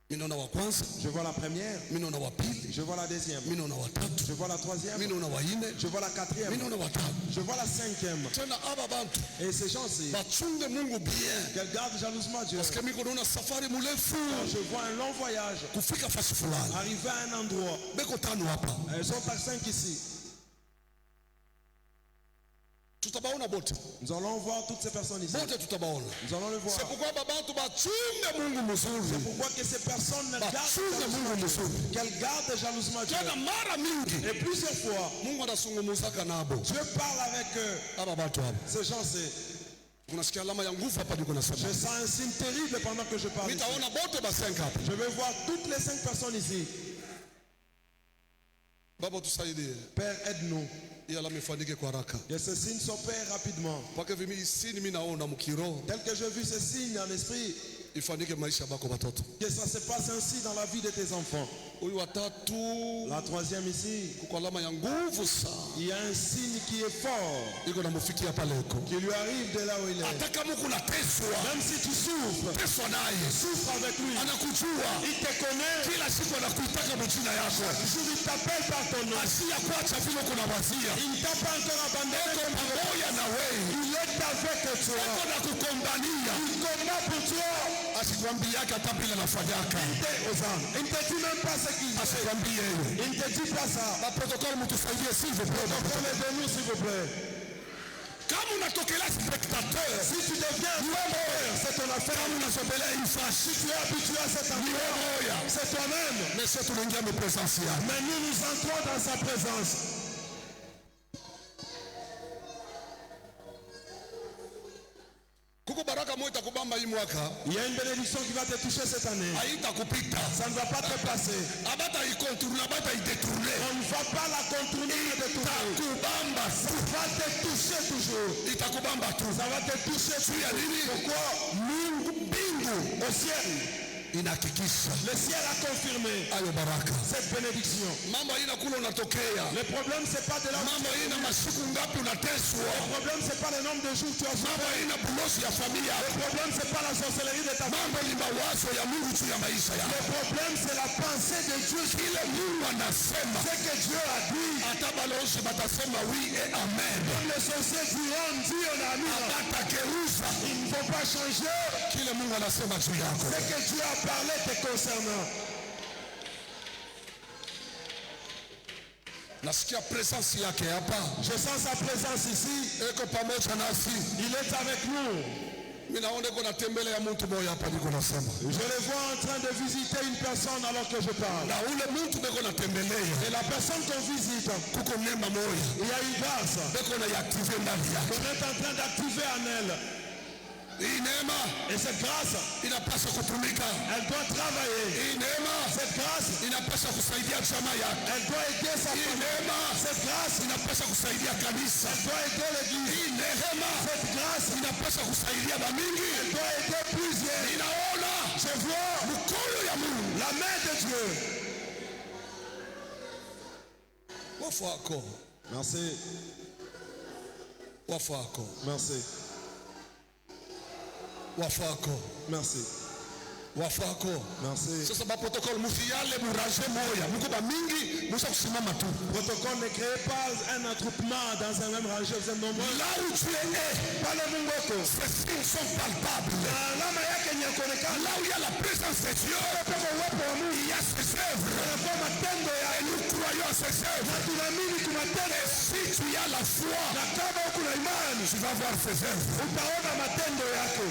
Mimi naona wa kwanza, Je vois la première. mimi naona wa pili, Je vois la deuxième. mimi naona wa tatu, Je vois la troisième. mimi naona wa nne, Je vois la quatrième. mimi naona wa tano. Je vois la cinquième. Tena aba bantu Et ces gens-ci, bachunge Mungu bien. qu'elles gardent jalousement Dieu. Parce que mimi naona safari mrefu Je vois un long voyage. kufika fasi fulani. Arriver à un endroit. Beko tano hapa. Elles sont à 5 ici. Tutabaona bote. Nous allons voir toutes ces personnes ici. Bote tutabaona. Nous allons le voir. C'est pourquoi babantu bachunge Mungu mzuri. Pourquoi que ces personnes Bachunge gardent Mungu mzuri. qu'elles gardent jalousement Dieu. Tena mara mingi Et plusieurs fois, Mungu anazungumzaka nabo. Dieu parle avec eux. Aba bantu hapa. Ces gens-ci. Unasikia alama ya nguvu hapa niko nasema. Je sens un signe terrible pendant que je parle ici. Nitaona bote basenga hapa. Je vais voir toutes les 5 personnes ici. Baba tusaidie. Père, aide-nous. Hii alama ifanyike kwa haraka. Que ce signe s'opère rapidement. Paka vimi isini mimi naona mkiroho Tel que je vis ce signe en esprit, ifanyike maisha bako watoto. que ça se passe ainsi dans la vie de tes enfants. Huyu watatu La troisième ici, kuko alama ya nguvu sana. il y a un signe qui est fort, Iko namfikia pale huko. qui lui arrive de là où il est. Hata kama kuna teswa, Même si tu souffres, teswa naye. souffre avec lui. Anakujua. Il te connaît. Kila siku anakuitaka majina yako. Toujours il t'appelle par ton nom. Asia kuacha vile kuna wazia. Il ne t'a pas encore abandonné. Eko pamoja na wewe. Il est avec toi. Eko na kukombania. Il combat pour toi. Asikwambie yake hata bila nafanyaka. Il ne te dit même pas ce qu'il fait. Asikwambie yeye. Il ne te dit pas ça. Na protokoli mtusaidie s'il vous plaît. Prenez de nous s'il vous plaît. Kama unatokela spectateur, Si tu deviens spectateur, c'est ton affaire. kama unasopelea hii Si fasi, tu es habitué à cette affaire, c'est toi-même. mais sio tunaingia mu presence yake. Mais nous nous entrons dans sa présence. Kuko baraka moja itakubamba hii mwaka, Il y a une bénédiction qui va te toucher cette année. haitakupita. Ça ne va pas te passer. Abata ikontourne, abata idetourne. On ne va pas la contourner et détourner. Itakubamba, Ça va te toucher toujours. itakubamba tu. Ça va te toucher. Juu ya nini? Pourquoi? Mbingu au ciel. Inahakikisha Le ciel a confirmé ayo baraka. cette bénédiction. Mambo haina kule unatokea. Le problème, c'est pas de là où Mambo haina masiku ngapi unateswa. Le problème, c'est pas le nombre de jours que tu as Mambo souffert. haina bulosi ya familia. Le problème, c'est pas la sorcellerie de ta famille. Mambo ni mawazo ya Mungu juu ya maisha yako. Le problème, c'est la pensée de Dieu. Kile Mungu anasema, Ce que Dieu a dit. hata balozi batasema oui et amen. Comme les sorciers diront, Dieu en a mis. Abatageuza Il ne faut pas changer. kile Mungu anasema juu yako. Ce que Dieu a parlé te concernant. Nasikia presence yake hapa. Je sens sa présence ici. Eko pamoja nasi. Il est avec nous. Mimi naona iko natembelea mtu mmoja hapa niko nasema. Je le vois en train de visiter une personne alors que je parle. Na ule mtu beko natembelea. Et la personne qu'on visite, Kuko neema moja. il y a une grâce Beko na activer ndani yake. qu'on est en train d'activer en elle. Hii neema Et cette grâce, inapaswa kutumika. elle doit travailler. Hii neema Cette grâce, inapaswa kusaidia jamaa yake. elle doit aider sa Hii famille. neema Cette grâce, inapaswa kusaidia kanisa. elle doit aider l'église. Hii neema Cette grâce, inapaswa kusaidia bamingi. elle doit aider plusieurs. Ninaona Je vois mkono ya Mungu. la main de Dieu. Wafu wako, Merci. wafu wako, Merci. wafu wako, Merci. wafu wako. Merci. Sasa ba protocol musiale muraje moya. Mko ba mingi musa kusimama tu. Protocole, ne créez pas un attroupement dans un même rangée, vous êtes nombreux. Là où tu es, Pale Mungoko. ces signes sont palpables. Alama yake ni ya kuonekana. Là où il y a la présence de Dieu, Pepo uwepo wa Mungu. il y a ses œuvres. Kwa matendo ya Et nous croyons à ses œuvres. na tunaamini kuna matendo. Et si tu as la foi, Na kama uko na imani, tu vas voir ses œuvres. utaona matendo yake.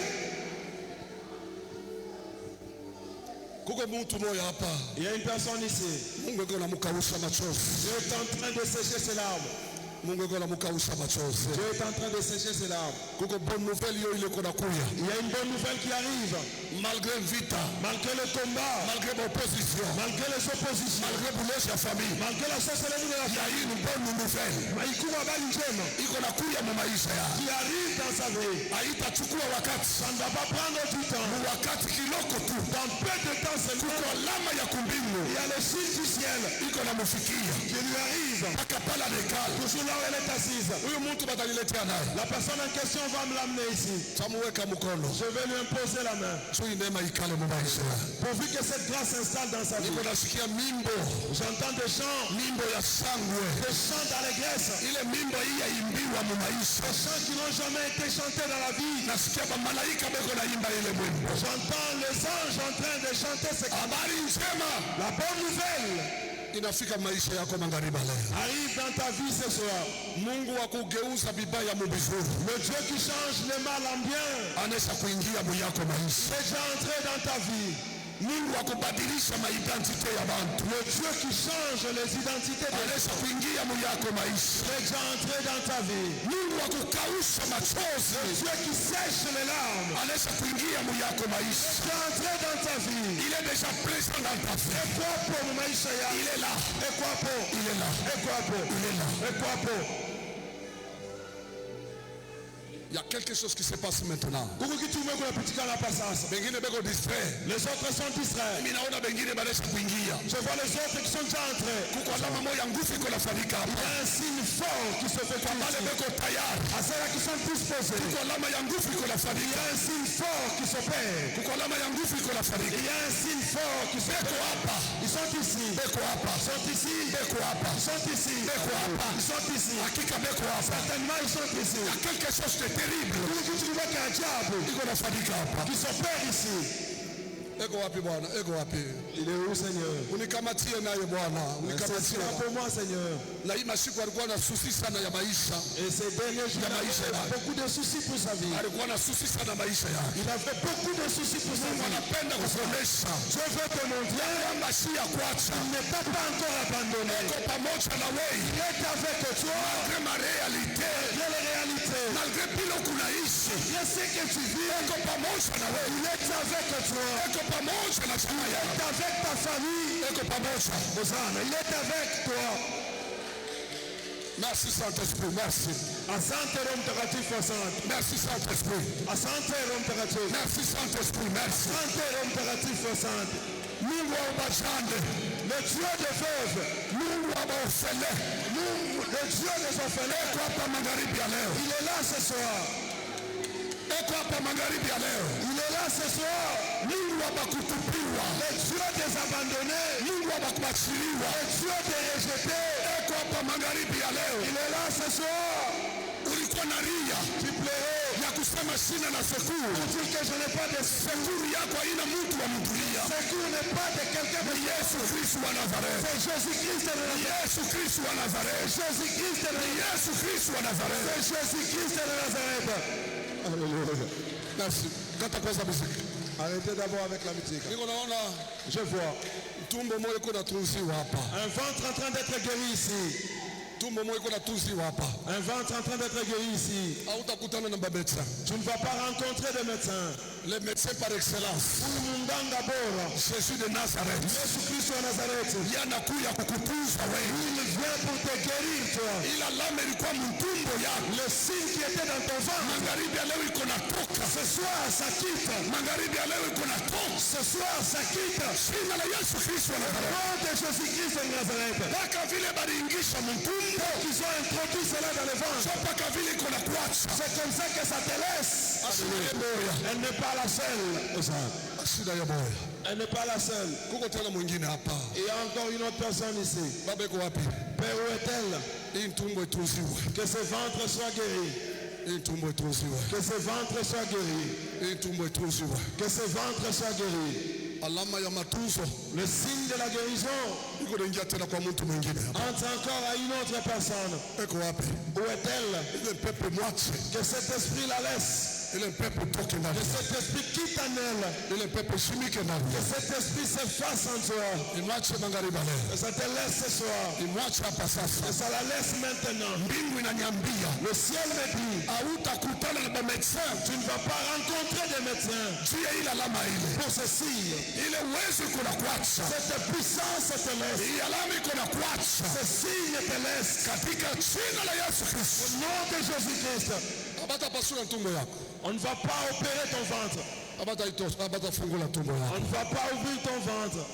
Kuko mtu moja hapa, Il y a une personne ici. Mungu yuko anamkausha machozi. Dieu est en train de sécher ses larmes. Mungu yuko anamkausha machozi. Dieu est en train de sécher ses larmes. Kuko bonne nouvelle hiyo ile kuna kuya. Il y a une bonne nouvelle qui arrive. Malgré vita, Malgré le combat, malgré l'opposition, malgré les oppositions, malgré bulozi ya famille, malgré la sorcellerie de la il y a une bonne nouvelle. maikuwa habari njema Iko nakuya mu maisha yako. qui arrive dans sa vie. Haitachukua wakati. Ça ne va pas prendre du temps. Mu wakati kiloko tu. Dans peu de temps seulement, Kuko alama ya kumbingu. il y a le signe du ciel Iko namufikia. qui lui arrive. Mpaka pala dekala. Toujours là où elle est assise. Huyu mtu bataniletea naye. La personne en question va me l'amener ici. Tamuweka mkono. Je vais lui imposer la main. Chui neema ikale mu maisha yako. Pourvu que cette grâce s'installe dans sa vie. Niko nasikia mimbo. J'entends des chants, Mimbo ya sangwe. des chants d'allégresse, Ile mimbo hii yaimbiwa mu maisha. des chants qui n'ont jamais été chantés dans la vie. Nasikia bamalaika beko naimba ile mwimbo. J'entends les anges en train de chanter ce chant. Habari njema La bonne nouvelle inafika maisha yako magharibi leo. arrive dans ta vie ce soir. Mungu wa kugeuza vibaya mu vizuri Le Dieu qui change le mal en bien anaweza kuingia mu yako maisha. est déjà entré dans ta vie. Mungu wa kubadilisha maidentite ya bantu Le Dieu qui change les identités des gens anaweza kuingia mu yako maisha. est déjà entré dans ta vie. Mungu wa kukausha machozi Le Dieu qui sèche les larmes anaweza kuingia mu yako maisha. est entré dans ta vie. Il est déjà présent dans ta vie. Et quoi pour maisha ya? Il est là. Et quoi pour? Il est là. Et quoi pour? Il est là. Et quoi pour? Il y a quelque chose qui se passe maintenant. Kuku kitu kunapitikana hapa sasa. Bengine beko distrait. Les autres sont distraits. Mimi naona bengine banaweza kuingia. Je vois les autres qui sont déjà entrés. Kuko alama moja nguvu iko nafanyika Il y hapa. a un signe fort qui se fait Kwa wale ici. beko tayari. À ceux-là qui sont disposés. Kuko alama ya nguvu iko Il y nafanyika. a un signe fort qui s'opère. Kuko alama ya nguvu iko nafanyika. Il y a un signe fort qui Beko s'opère. hapa. Ils sont ici. Beko hapa. Ils sont ici. Beko hapa. Ils sont ici. Beko hapa. Ils sont ici. Hakika beko hapa. Certainement ils sont ici. Il y a quelque chose de terrible Kuku kitu ajabu iko nafanyika hapa. qui s'opère ici. Eko wapi Bwana? Eko wapi? Il est où, Seigneur? Unikamatie naye Bwana, unikamatie. C'est pour moi, Seigneur. Na hii masiku alikuwa na susi sana ya maisha. Et ces derniers jours, il avait beaucoup de soucis pour sa vie. Alikuwa na susi sana maisha yake. Il avait beaucoup de soucis pour sa vie. Anapenda kukuonesha. Je veux te montrer kwamba si ya kuacha. qu'il n'est pas encore abandonné. Eko pamoja na wewe. Il est avec toi. Malgré ma réalité. Malgré les réalités. Malgré pile kunaishi. Je sais que tu vis. Eko pamoja na wewe. Il est avec toi. Eko pamoja na chama Il yako. est avec ta famille. Eko pamoja. Hosanna. Il est avec toi. Merci Saint-Esprit, merci. Asante Roho Mtakatifu, asante. Merci Saint-Esprit. Asante Roho Mtakatifu. Merci Saint-Esprit, merci. Asante Roho Mtakatifu, asante. Mungu wa ubashande. Le Dieu des veuves. Mungu wa orphelin. Mungu, le Dieu des orphelins. Eko hapa magharibi ya leo. Il est là ce soir. Eko hapa magharibi ya leo. Il est là ce soir. Mungu wa bakutupiwa. Le Dieu des abandonnés. Mungu wa bakuachiliwa. Le Dieu des rejetés. Eko hapa magharibi ya leo. Il est là ce soir. Ulikuwa na ria Tu plairais ya kusema sina na sekuru. pour dire que je n'ai pas de Sekuru yako haina mtu wa mtulia. secours, n'est pas de quelqu'un de Ni Yesu Kristo wa Nazareti. C'est Jésus-Christ de Nazareth. Yesu Kristo wa Nazareti. Jésus-Christ de Nazareth. Yesu Kristo wa Nazareti. C'est Jésus-Christ de Nazareth. Alléluia. Merci. Kata kwanza muziki. Arrêtez d'abord avec la musique. Niko naona Je vois tumbo moyo iko natunziwa hapa. un ventre en train d'être guéri ici. Tumbo moyo iko natunziwa hapa. Un ventre en train d'être guéri ici. Hautakutana na babetsa. Tu ne vas pas rencontrer de médecins. Les médecins par excellence. Munganga bora. Jésus de Nazareth. Yesu Kristo wa Nazareti. Yanakuya kukutunza wewe. Il vient pour te guérir toi. Ila alama ilikuwa mtumbo yako. Le signe qui était dans ton ventre. Magharibi ya leo iko natoka. Ce soir ça quitte. Magharibi ya leo iko natoka. Ce soir ça quitte. Jina la Yesu Kristo wa Nazareti. Nom de Jésus-Christ de Nazareth. Mpaka vile baliingisha mtumbo. Ils ont introduit cela dans le ventre. Mpaka vile iko nakuacha. C'est comme ça que ça te laisse. Elle n'est pas la seule. Shida ya moyo. Elle n'est pas la seule. Kuko tena mwingine hapa. Il y a encore une autre personne ici. Baba iko wapi? Père, où est-elle? Hii tumbo itunziwe. Que ce ventre soit guéri. Hii tumbo itunziwe. Que ce ventre soit guéri. Hii tumbo itunziwe. Que ce ventre soit guéri. Alama ya matunzo Le signe de la guérison iko naingia tena kwa mtu mwingine hapa. entre encore à une autre personne. Iko wapi? Où est-elle? Ile pepo mwache. Que cet esprit la laisse. Ile pepo toke ndani. Que cet esprit quitte en elle. Ile pepo shimike ndani. Que cet esprit s'efface en toi. Imwache magharibi leo. Que ça te laisse ce soir. Imwache hapa Que sasa. ça la laisse maintenant. Mbingu inaniambia Le ciel me dit, hautakutana na médecin tu ne vas pas rencontrer des médecins juu ya ile alama ile. pour ce signe. Ile uwezo iko na kuacha. Cette puissance te laisse. Hii alama iko na kuacha. Ce signe te laisse. Katika jina la Yesu Kristo. Au nom de Jésus-Christ. Abata pasua tumbo yako. On ne va pas opérer ton ventre. Abata fungula tumbo yako. On ne va pas ouvrir ton ventre.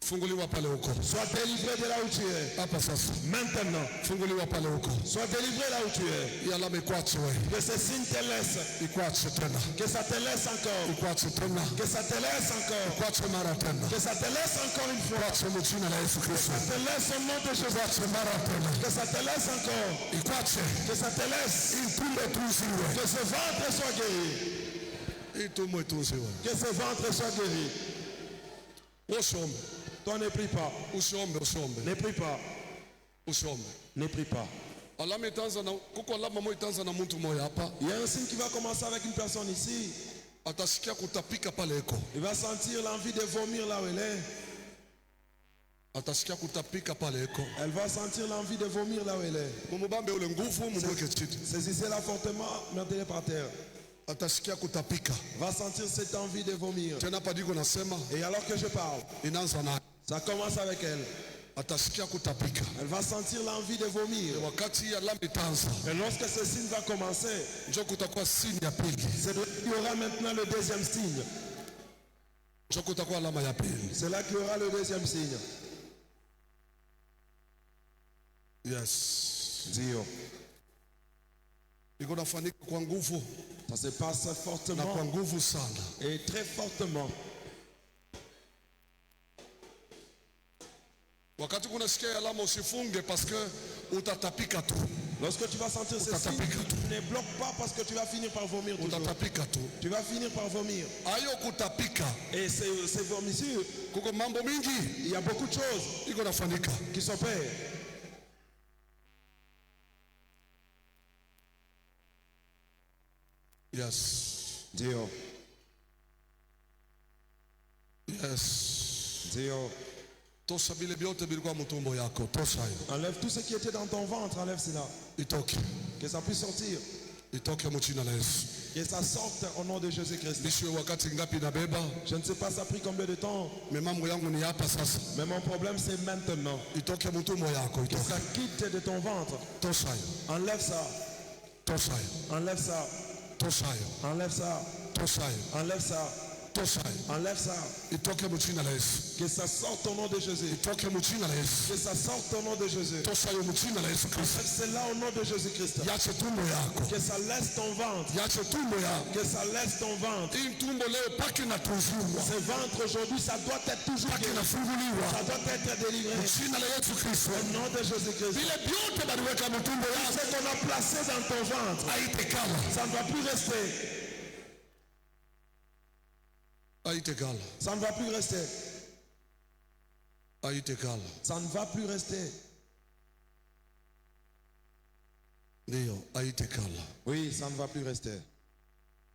Funguliwa pale huko. Sois délivré de là où tu es. Hapa sasa. Maintenant. Funguliwa pale huko. Sois délivré là où tu es. Hii alama ikuache wewe. Que ce signe te laisse. Ikuache tena. Que ça te laisse encore. Ikuache tena. Que ça te laisse encore. Ikuache mara tena. Que ça te laisse encore une fois. Ikuache mu jina la Yesu Kristo. Que ça te laisse au nom de Jésus. Ikuache mara tena. Que ça te laisse encore. Ikuache. Que ça te laisse. Hii tumbo itunziwe. Que ce ventre soit guéri. Hii tumbo itunziwe. Que ce ventre soit guéri. Usiombe. Toi ne prie pas. Usiombe, usiombe. Ne prie pas. Usiombe. Ne prie pas. Alama itaanza na kuko alama moja itaanza na mtu mmoja hapa. Il y a un signe qui va commencer avec une personne ici. Atasikia kutapika pale eko. Il va sentir l'envie de vomir là où elle est. Atasikia kutapika pale eko. Elle va sentir l'envie de vomir là où elle est. Mumubambe ule nguvu mumweke chini. Saisissez-la fortement, mettez-la par terre. Atasikia kutapika. Va sentir cette envie de vomir. Tena padiko nasema Et alors que je parle, inaanza na ça commence avec elle. atasikia kutapika. Elle va sentir l'envie de vomir. Wakati alama itaanza Et lorsque ce signe va commencer, njo kutakuwa signe ya pili. c'est là qu'il y aura maintenant le deuxième signe. Njo kutakuwa alama ya pili. C'est là qu'il y aura le deuxième signe. Yes. Dio. Iko nafanyika kwa nguvu Ça se passe na fortement kwa nguvu sana. et très fortement. Wakati kunasikia alama usifunge parce que utatapika tu. Lorsque tu vas sentir ces signes, Utatapika tu. ne bloque pas parce que tu vas finir par vomir toujours. Utatapika tu. Tu vas finir par vomir. Ayo kutapika. Et ces vomissures, Kuko mambo mingi il y a beaucoup de choses iko nafanyika. qui s'opèrent. Yes. Dio, Yes. Dio. Tosha vile vyote vilikuwa mtumbo yako. Tosha hiyo. Enlève tout ce qui était dans ton ventre, enlève cela. Itoke. Que ça puisse sortir. Itoke mchina la Yesu. Que ça sorte au nom de Jésus-Christ. Nishwe wakati ngapi nabeba. Je ne sais pas ça a pris combien de temps, Mais mambo yangu ni hapa sasa. mais mon problème c'est maintenant. Itoke mtumbo yako. Que Itoke. ça quitte de ton ventre. Tosha hiyo. Enlève ça. Tosha hiyo. Enlève ça. Tosha hiyo. Enlève ça. Tosha hiyo. Enlève ça. Tosha hiyo. Enlève ça. Itoke mchina la Yesu. Que ça sorte au nom de Jésus. Itoke mchina la Yesu. Que ça sorte au nom de Jésus. Tosha hiyo mchina la Yesu Kristo. C'est là au nom de Jésus-Christ. Yache tumbo yako. Que ça laisse ton ventre. Yache tumbo yako. Que ça laisse ton ventre. Hii tumbo leo paki na tunzurwa. Ce ventre aujourd'hui, ça doit être toujours Paki guéri. nafunguliwa. Ça doit être délivré. Jina la Yesu Kristo. Au nom de Jésus-Christ. Vile vyote baliweka mtumbo yako. Ce qu'on a placé dans ton ventre, Aitekala. ça ne va plus rester. Aitekala. Ça ne va plus rester. Aitekala. Ça ne va plus rester. Ndio, aitekala. Oui, ça ne va plus rester.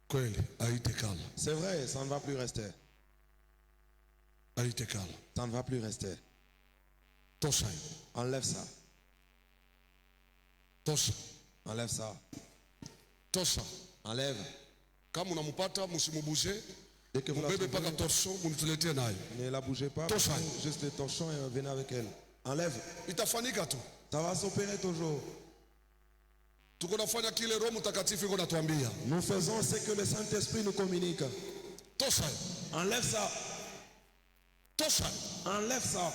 Kweli, aitekala. C'est vrai, ça ne va plus rester. Aitekala. Ça ne va plus rester. Tosha hiyo. Enlève ça. Tosha. Enlève ça. Tosha. Enlève. Kama unampata msimubuje. Dès que vous la Mbebe paka trouvez, torso munituletee nayo. ne la bougez pas. Tosha. Juste le torchon et venez avec elle. Enlève. Itafanyika tu. Ça va s'opérer toujours. Tuko nafanya kile Roho Mtakatifu iko natuambia. Nous faisons ce que le Saint-Esprit nous communique. Tosha hiyo. Enlève ça. Tosha hiyo. Enlève ça.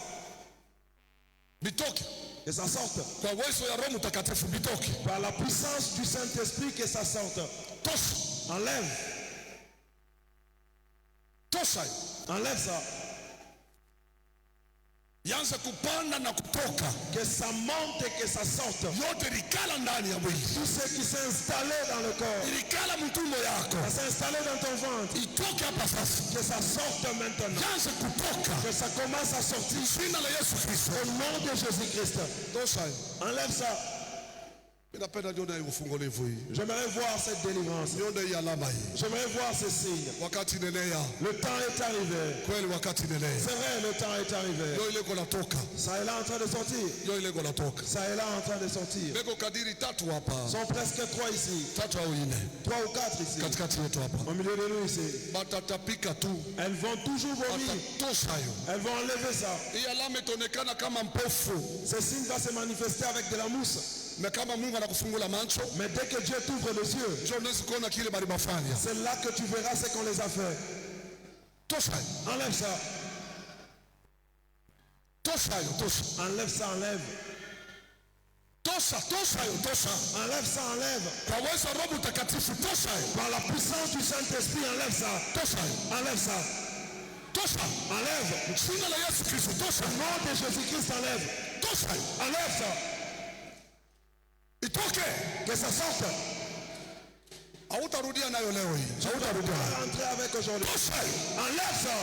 Bitoke. Que ça sorte. Kwa uwezo ya Roho Mtakatifu bitoke. Par la puissance du Saint-Esprit, que ça sorte. Tosha. Enlève. Tosha hiyo. Enlève ça. Yanza kupanda na kutoka. Que ça monte et que ça sorte. Yote likala ndani ya mwili. Tout ce qui s'est installé dans le corps, Likala mtumbo yako. ça s'est installé dans ton ventre. Itoke hapa sasa. Que ça sorte maintenant. Yanza kutoka. Que ça commence à sortir. Jina la Yesu Kristo. Au nom de Jésus-Christ. Tosha hiyo. Enlève ça. Ninapenda nione hii ufungulivu hii. J'aimerais voir cette délivrance. Nione hii alama hii. J'aimerais voir ces signes. Wakati nenea. Le temps est arrivé. Kweli wakati nenea. C'est vrai, le temps est arrivé. Yo ile iko natoka. Ça est là en train de sortir. Yo ile iko natoka. Ça est là en train de sortir. Beko kadiri tatu hapa. Ils sont presque 3 ici. Tatu au nne. 3 ou 4 ici. Katikati yetu hapa. Au milieu de nous ici. Batatapika tu. Elles vont toujours vomir. Batatosha hiyo. Elles vont enlever ça. Hii alama itaonekana kama mpofu. Ce signe va se manifester avec de la mousse. Na kama Mungu anakufungula macho, Mais dès que Dieu t'ouvre les yeux, njoo unaweza kuona kile bali bafanya. c'est là que tu verras ce qu'on les a fait. Tosha hiyo. Enlève ça. Tosha hiyo, tosha. Enlève ça, enlève. Tosha, tosha hiyo, tosha. Enlève ça, enlève. Kwa uwezo wa Roho Mtakatifu, tosha hiyo. Par la puissance du Saint-Esprit, enlève ça. Tosha hiyo. Enlève ça. Tosha. Enlève. Jina la Yesu Kristo, tosha. Au nom de Jésus-Christ, enlève. Tosha hiyo. Enlève ça. Itoke. Que ça sorte. Hautarudia nayo leo hii. Tu Hautarudia. vas rentrer avec aujourd'hui. Tosha hiyo. Enlève ça.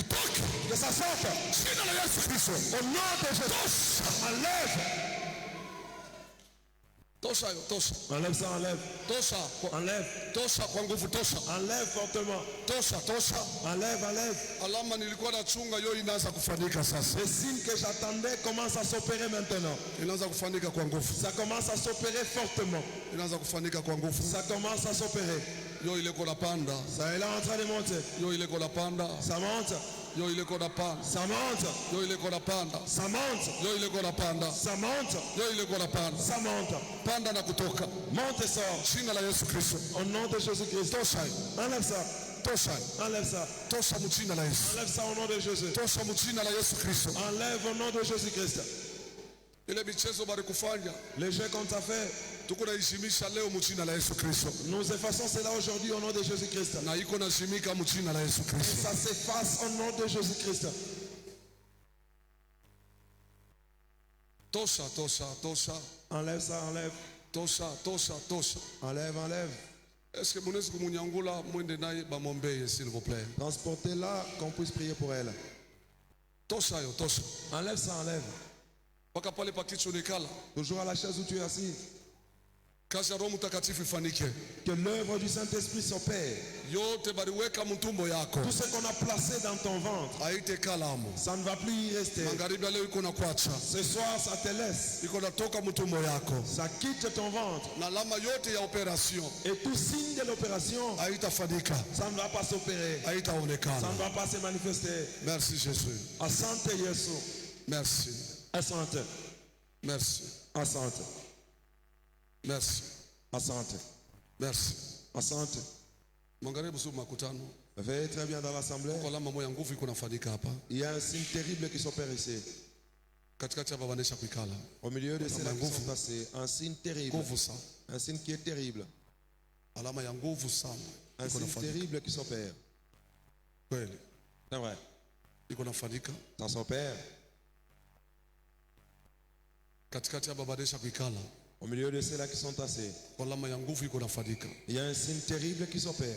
Itoke. Que ça sorte. Jina la Yesu Kristo. Au nom de Jésus. Tosha. Enlève. Tosha hiyo, tosha. Enlève ça, enlève. Tosha. Enlève. Tosha kwa nguvu, tosha. Enlève fortement. Tosha, tosha. Enlève, enlève. Alama nilikuwa nachunga yo inaanza kufanyika sasa. Les signes que j'attendais commencent à s'opérer maintenant. Inaanza kufanyika kwa nguvu. Ça commence à s'opérer fortement. Inaanza kufanyika kwa nguvu. Ça commence à s'opérer. Yo ile iko napanda. Ça est là en train de monter. Yo ile iko napanda. Ça monte. Yo ile iko napanda. Ça monte. Yo ile iko napanda. Ça monte. Yo ile iko napanda. Ça monte. Yo ile iko napanda. Ça monte. Panda na kutoka. Monte et sort. Jina la Yesu Kristo. Au nom de Jésus-Christ. Tosha hiyo. Enlève ça. Tosha hiyo. Enlève ça. Tosha mjina la Yesu. Enlève ça au nom de Jésus. Tosha mjina la Yesu Kristo. Enlève au nom de Jésus-Christ. Ile michezo bali kufanya. Les jeux qu'on t'a fait, Tuko naheshimisha leo mjina la Yesu Kristo. nous effaçons cela aujourd'hui au nom de Jésus-Christ. Na iko nashimika mjina la Yesu Et Kristo. ça s'efface au nom de Jésus-Christ. Tosha, tosha, tosha. Enlève ça, enlève. Tosha, tosha, tosha. Enlève, enlève. Est-ce que munaweza kumunyangula mwende naye bamwombeye s'il vous plaît? Transportez-la, qu'on puisse prier pour elle. Tosha yo, tosha. Enlève ça, enlève. Paka pale pa kichwa nikala. Toujours à la chaise où tu es assis. Kazi ya Roho Mtakatifu ifanyike. Que l'œuvre du Saint-Esprit s'opère. Yote baliweka mtumbo yako. Tout ce qu'on a placé dans ton ventre, Haite kalamu. ça ne va plus y rester. Magharibi leo iko na kuacha. Ce soir, ça te laisse. Iko natoka mtumbo yako. Ça quitte ton ventre. Na alama yote ya operation Et tout signe de l'opération, haitafanyika. ça ne va pas s'opérer. Ça Haitaonekana. ne va pas se manifester. Merci Jésus. Asante Yesu. Merci. Asante. Merci. Asante. Merci. Asante. Merci. Asante. Mwangalie busu makutano. Veillez très bien dans l'assemblée. Kwa alama moja nguvu iko nafanyika hapa. Il y a un signe terrible qui s'opère ici. Katikati ya babanesha kuikala. Au milieu de ceux-là qui sont passés. Un signe terrible. Nguvu sana. Un signe qui est terrible. Alama ya nguvu sana. Un Iko signe nafanyika. terrible qui s'opère. Kweli. C'est vrai. Iko nafanyika. Ça s'opère. Katikati ya babanesha kuikala. Au milieu de ceux-là qui sont assis. Kwa alama ya nguvu iko nafanyika. Il y a un signe terrible qui s'opère.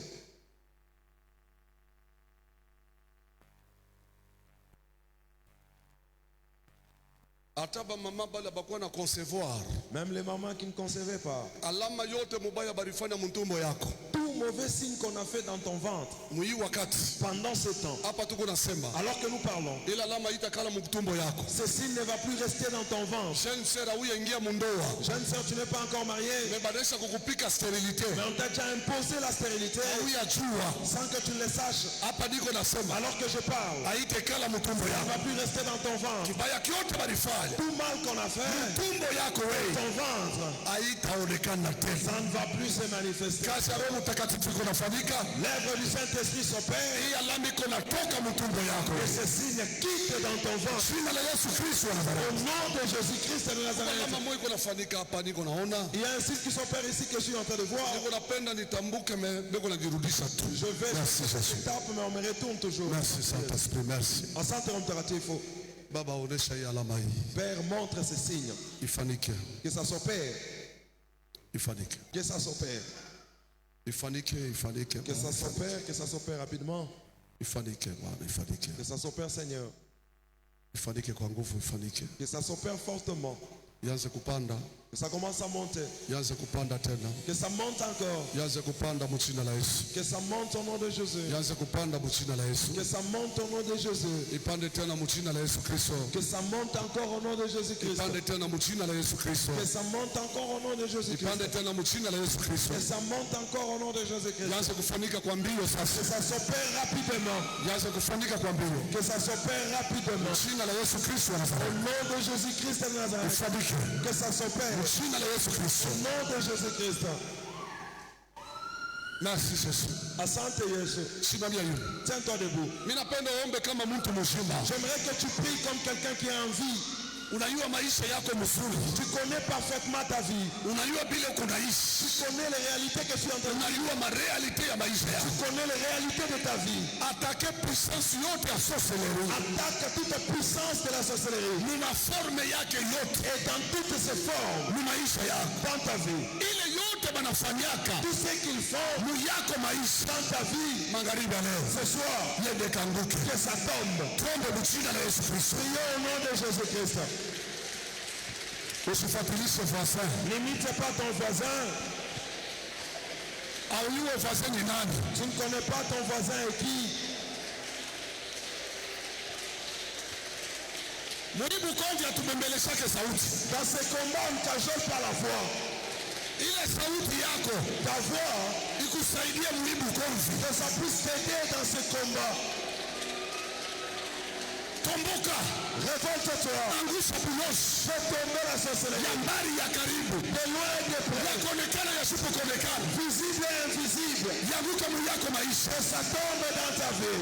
Hata ba mama bala bakuwa na concevoir. Même les mamans qui ne concevaient pas. Alama yote mubaya barifanya mtumbo yako. Tout mauvais signe qu'on a fait dans ton ventre Mui wakati. pendant ce temps, Hapa tuko nasema. alors que nous parlons, Ila alama itakala mtumbo yako. ce signe ne va plus rester dans ton ventre. Jeune sœur huyu ingia mundoa. Jeune sœur, tu n'es pas encore mariée, Mebanesha kukupika sterilité. mais on t'a déjà imposé la stérilité Huyu ajua. sans que tu le saches. Hapa niko nasema. Alors que je parle, Haitekala mtumbo ça ne yako. va plus rester dans ton ventre. Kibaya kyote barifanya. Tout mal qu'on a fait, Mtumbo yako wewe. ton ventre, Haitaonekana tena. ça ne va plus se manifester. Kazi ya Roho Mtakatifu iko nafanyika. L'œuvre du Saint-Esprit s'opère Hii alama iko natoka mtumbo yako. et ce signe quitte dans ton ventre. Jina la Yesu Kristo wa Nazareti. Au nom de Jésus-Christ de Nazareth. Alama moja iko nafanyika hapa niko naona. Il y a un signe qui s'opère ici que je suis en train de voir. Niko napenda nitambuke niko najirudisha tu. Je vais Merci sur Jésus. cette étape, mais on me retourne toujours. Merci Saint-Esprit, merci. Asante Roho Mtakatifu. Baba onesha hii alama hii. Père, montre ces signes. Ifanike. Que ça s'opère. Ifanike. Que ça s'opère. Ifanike, ifanike. Que ça s'opère. Que ça s'opère rapidement. Ifanike Bwana, ifanike. Que ça s'opère, Seigneur. Ifanike kwa nguvu, ifanike. Que ça s'opère fortement. Ianze kupanda, Que ça commence à monter. ianze kupanda tena. Que ça monte encore. Ianze kupanda mchina la Yesu. Que ça monte au nom de Jésus. Ianze kupanda mchina la Yesu. Que ça monte au nom de Jésus. Ipande tena mchina la Yesu Kristo. Que ça monte encore au nom de Jésus-Christ. Ipande tena mchina la Yesu Kristo. Que ça monte encore au nom de Jésus-Christ. Ipande tena mchina la Yesu Kristo. Que ça monte encore au nom de Jésus-Christ. Ianze kufanika kwa mbio Que sasa. ça s'opère rapidement. Ianze kufanika kwa mbio. Que ça s'opère rapidement. Jina la Yesu Kristo wa Au Nazareti. nom de Jésus-Christ de Nazareth. Ifanike. Que ça s'opère. Jina la Yesu Kristo. Au nom de Jésus-Christ. Merci Yesu. Asante Yesu. Simamia yule. Tiens-toi debout. Mimi napenda uombe kama mtu mzima. J'aimerais que tu pries comme quelqu'un qui a envie. Unajua maisha yako mzuri. Tu connais parfaitement ta vie. Unajua bila kunaishi. Tu connais les réalités que tu es en train de vivre. Unajua marealite ya maisha Tu yako. connais les réalités de ta vie. Atake puissance yote ya sorcellerie. Attaque toute puissance de la sorcellerie. Nina forme yake yote. Et dans toutes ses formes. Ni maisha yako. Dans ta vie. Ile yote banafanyaka. Tout ce qu'ils font. Mu yako maisha. Dans ta vie. Magharibi ya leo. Ce soir. Yende kanguke. Que ça tombe. Tuombe mchina la Yesu Kristo. Prions au nom de Jésus-Christ. Usifuatilishe voisin. N'imite pas ton voisin. Auyuwe voisin ni nani? Tu ne connais pas ton voisin et qui. Muribu konzi atubembeleshake sauti. Dans ce combat, on ne cajole pas la voix. Ile sauti yako Ta voix, ikusaidie muribu konzi. que ça puisse t'aider dans ce combat. Tomboka. Révolte-toi. Angusha bulosi. Fais tomber la sorcellerie. Ya mbali ya karibu. De loin et de près. Yakonekana yasipokonekana. Visible et invisible. Yaguka mu yako maisha. Que ça tombe dans ta vie.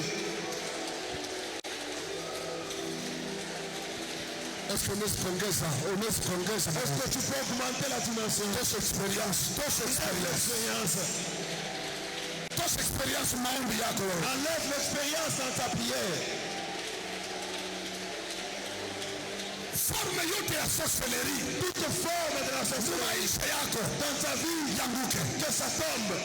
Est-ce que unaweza kuongeza? Unaweza kuongeza? Est-ce que tu peux augmenter la dimension? Tosha experience. Tosha Enlève experience. l'expérience. Tosha experience maombi yako wewe. Enlève l'expérience dans ta prière. forme yote ya sorcellerie, toute forme de la sorcellerie maisha yako dans ta vie, yanguke. que ça tombe.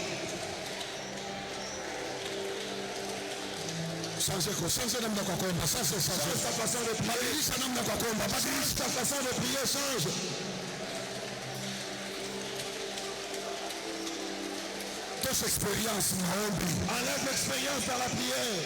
Change namna kwa kuomba. Change ta façon de prier. Badilisha namna kwa kuomba. Change ta façon de prier, change. Tosha expérience maombi. Enlève l'expérience dans la prière.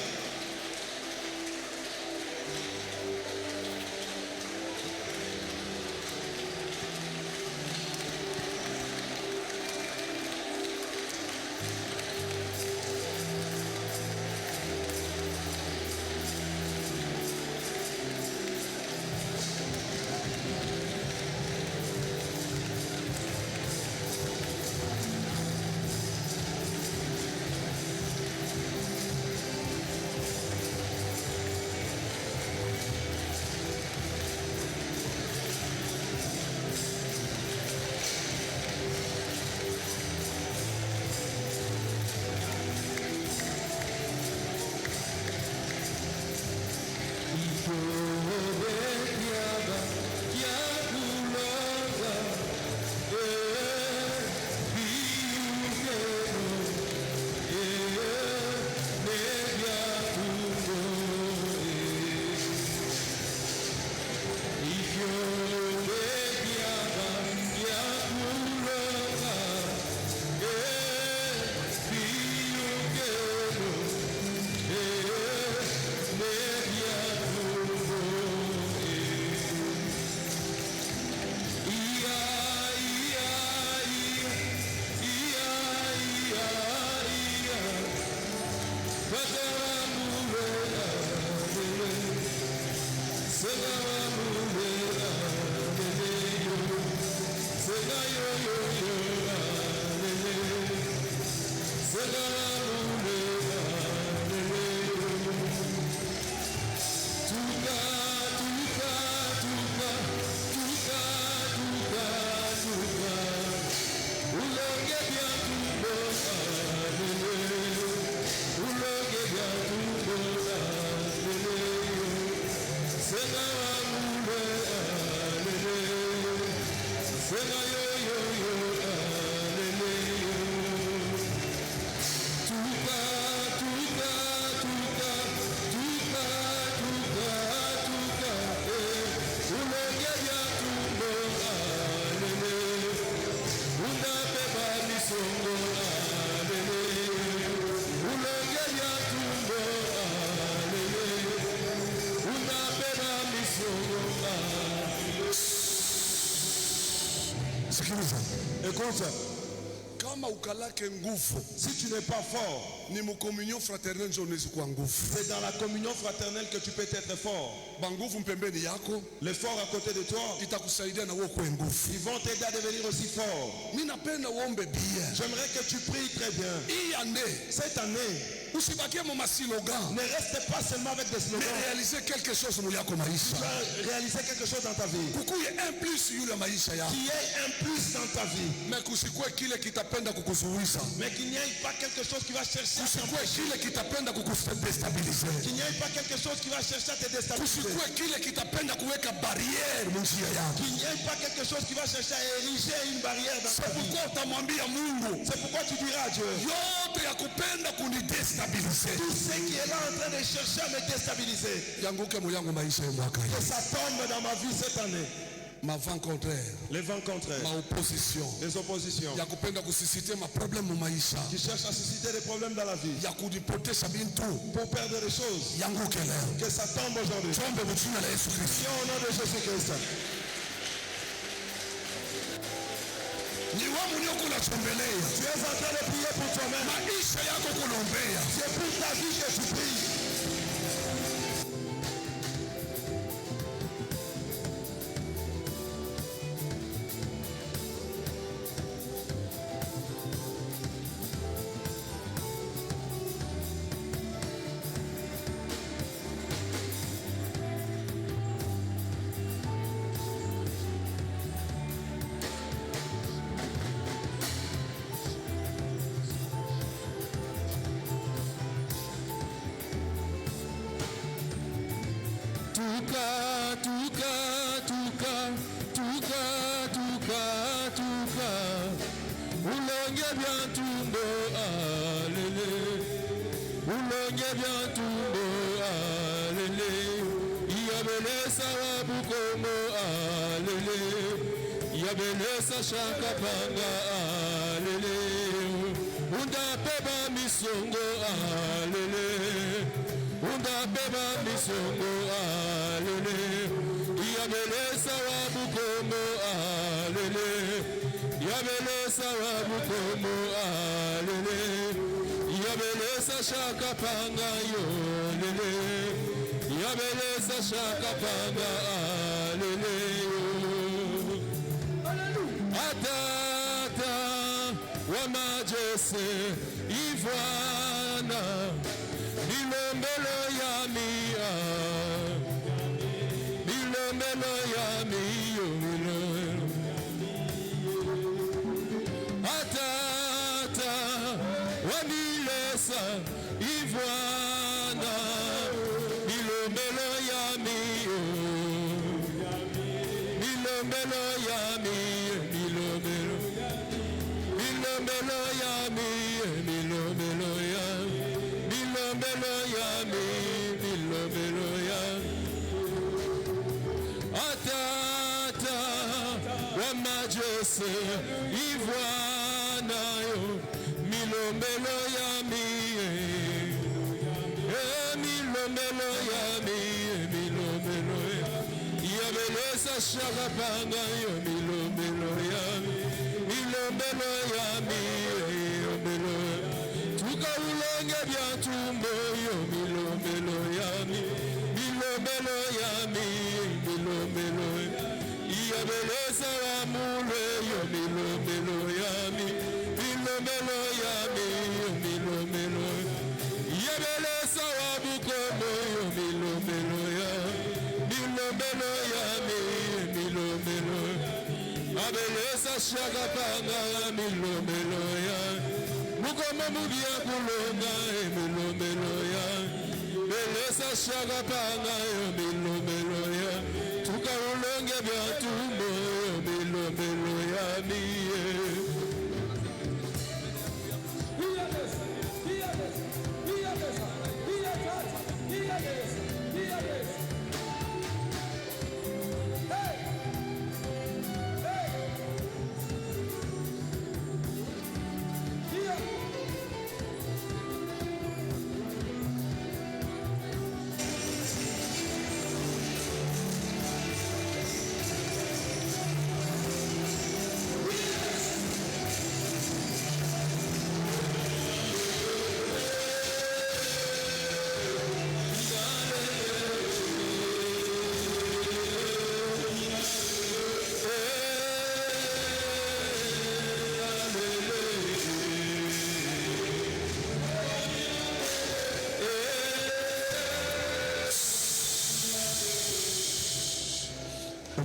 Écoute, kama ukalake nguvu, si tu n'es pas fort, ni mu communion fraternelle ndio unaweza kuwa nguvu. c'est dans la communion fraternelle que tu peux être fort. Banguvu mpembeni yako, Les forts à côté de toi, itakusaidia na wewe kuwa nguvu. ils vont t'aider à devenir aussi fort. Mimi napenda uombe bien. J'aimerais que tu pries très bien. Hii année, Cette année, usibakie mu maslogan. ne reste pas seulement avec des Mais slogans. réaliser quelque chose mu yako Tu maisha. vas réaliser quelque chose dans ta vie. Kukuye un plus yule maisha yako. Qui ait un plus dans ta vie. Mais kusikue kile kitapenda kukuzuiza. Mais qu'il n'y ait pas quelque chose qui va chercher à Kusikue t'empêcher. kile kitapenda kukudestabiliser. Qu'il n'y ait pas quelque chose qui va chercher à te déstabiliser. Kusikue kile kitapenda kuweka barrière mu njia yako. Qu'il n'y ait pas quelque chose qui va chercher à ériger une barrière dans ta vie. Pourquoi utamwambia Mungu C'est pourquoi tu diras à Dieu, yote ya kupenda kunidestabiliser tout ce qui est là en train de chercher à me déstabiliser, yanguke mu yangu maisha ya mwaka que hii. ça tombe dans ma vie cette année. Ma vent contraire, Les vents contraires, ma opposition les oppositions, ya kupenda kusisite maproblème mu maisha qui cherchent à susciter des problèmes dans la vie, ya kudipotesha bintu pour perdre des choses, yanguke leo. que ça tombe aujourd'hui. Tuombe mu jina la Yesu Kristo. Prions au nom de Jésus-Christ. Ni wewe mwenyewe kunachombelea. Tu es en train de prier pour toi-même. Maisha yako kunaombea. C'est pour ta vie que tu pries. Tuka Oulonge bien tumbo, alele. Oulonge bien tumbo, alele. Yabele sawabu komo, alele. Yabele sa shakapanga, alele. Unda peba misongo, alele. Unda peba misongo, alele. Yabele sawabu komo, alele. Yabele sawabu komo, alele. Yabele sa shakapanga, yolele. Yabele sa shakapanga, alele. Atata wa majese Ivwana Bilombelo yamia Bilombelo yamio Atata wa milesa Ivwana Bilombelo yamio Bilombelo yamio Atata wa majese Ivwana yo milombelo yami milombelo yami milombelo yabelesa shagapanga yo milombelo yami milombelo yami milombelo tuka ulonge bya tumbo yo milombelo yami milombelo yami milombelo yabelesa wa mule yo milombelo yami milombelo yami milombelo yabelesa wa bukomo yo milombelo yami milombelo yami milombelo abelesa shagapanga milombelo yami bukomo mubia kulonga milombelo yami belesa shagapanga yo milombelo yami tuka ulonge bya tumbo yo milombelo yami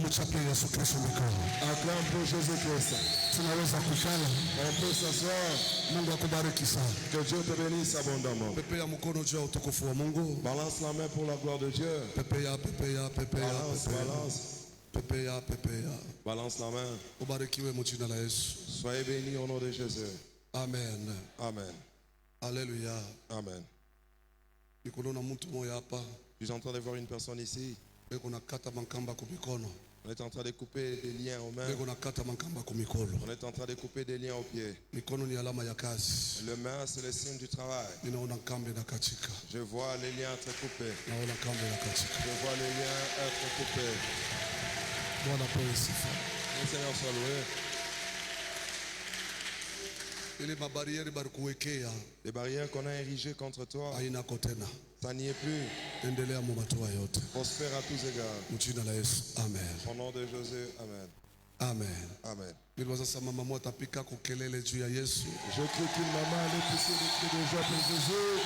Mchapie Yesu Kristo mikono. Acclame pour Jésus-Christ. Tunaweza kukala. On peut s'asseoir. Mungu akubariki sana. Que Dieu te bénisse abondamment. Pepea mkono juu ya utukufu wa Mungu. Balance la main pour la gloire de Dieu. Pepea, pepea, pepea, Balance, pepea. balance. Pepea, pepea. Balance la main. Ubarikiwe mjina la Yesu. Soyez bénis au nom de Jésus. Amen. Amen. Alléluia. Amen. Nikolona mtu moja hapa. Je suis en train de voir une personne ici. Beko nakata mankamba kumikono. On est en train de couper des liens aux mains. Beko nakata mankamba kumikolo. On est en train de couper des liens aux pieds. Mikono ni alama ya kazi. Le main, c'est le signe du travail. Ninaona kambe na katika. Je vois les liens être coupés. Naona kambe na katika. Je vois les liens être coupés. Bwana pewe sifa. Le Seigneur soit loué. Ile mabarieri barikuwekea Les barrières qu'on a érigées contre toi, hainako tena. ça n'y est plus. Endelea mu matua yote. Prospère à tous égards. Mjina la Yesu. Amen. Au nom de Jésus, Amen. Amen. Amen. Niliwaza sasa mama mmoja atapika kukelele juu ya Yesu. Je crie qu'une maman allait pousser des cris de joie pour Jésus.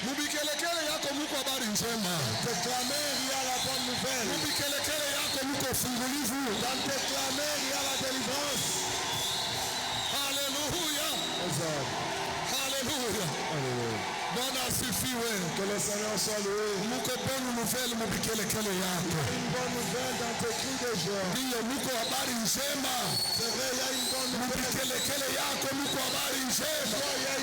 Mubikelekele yako muko habari njema. Dans tes clameurs, il y a la bonne nouvelle. Mubikelekele yako muko ufungulivu. Dans tes clameurs, il y a la délivrance. Haleluya. Exact. Haleluya. Alléluia. Bwana asifiwe. Que le Seigneur soit loué. Muko bonne nouvelle mubikelekele yako. Une bonne nouvelle dans tes cris de joie. Ndiyo, muko habari njema. C'est vrai, il y a une bonne nouvelle. Mubikelekele yako muko habari njema. Il y a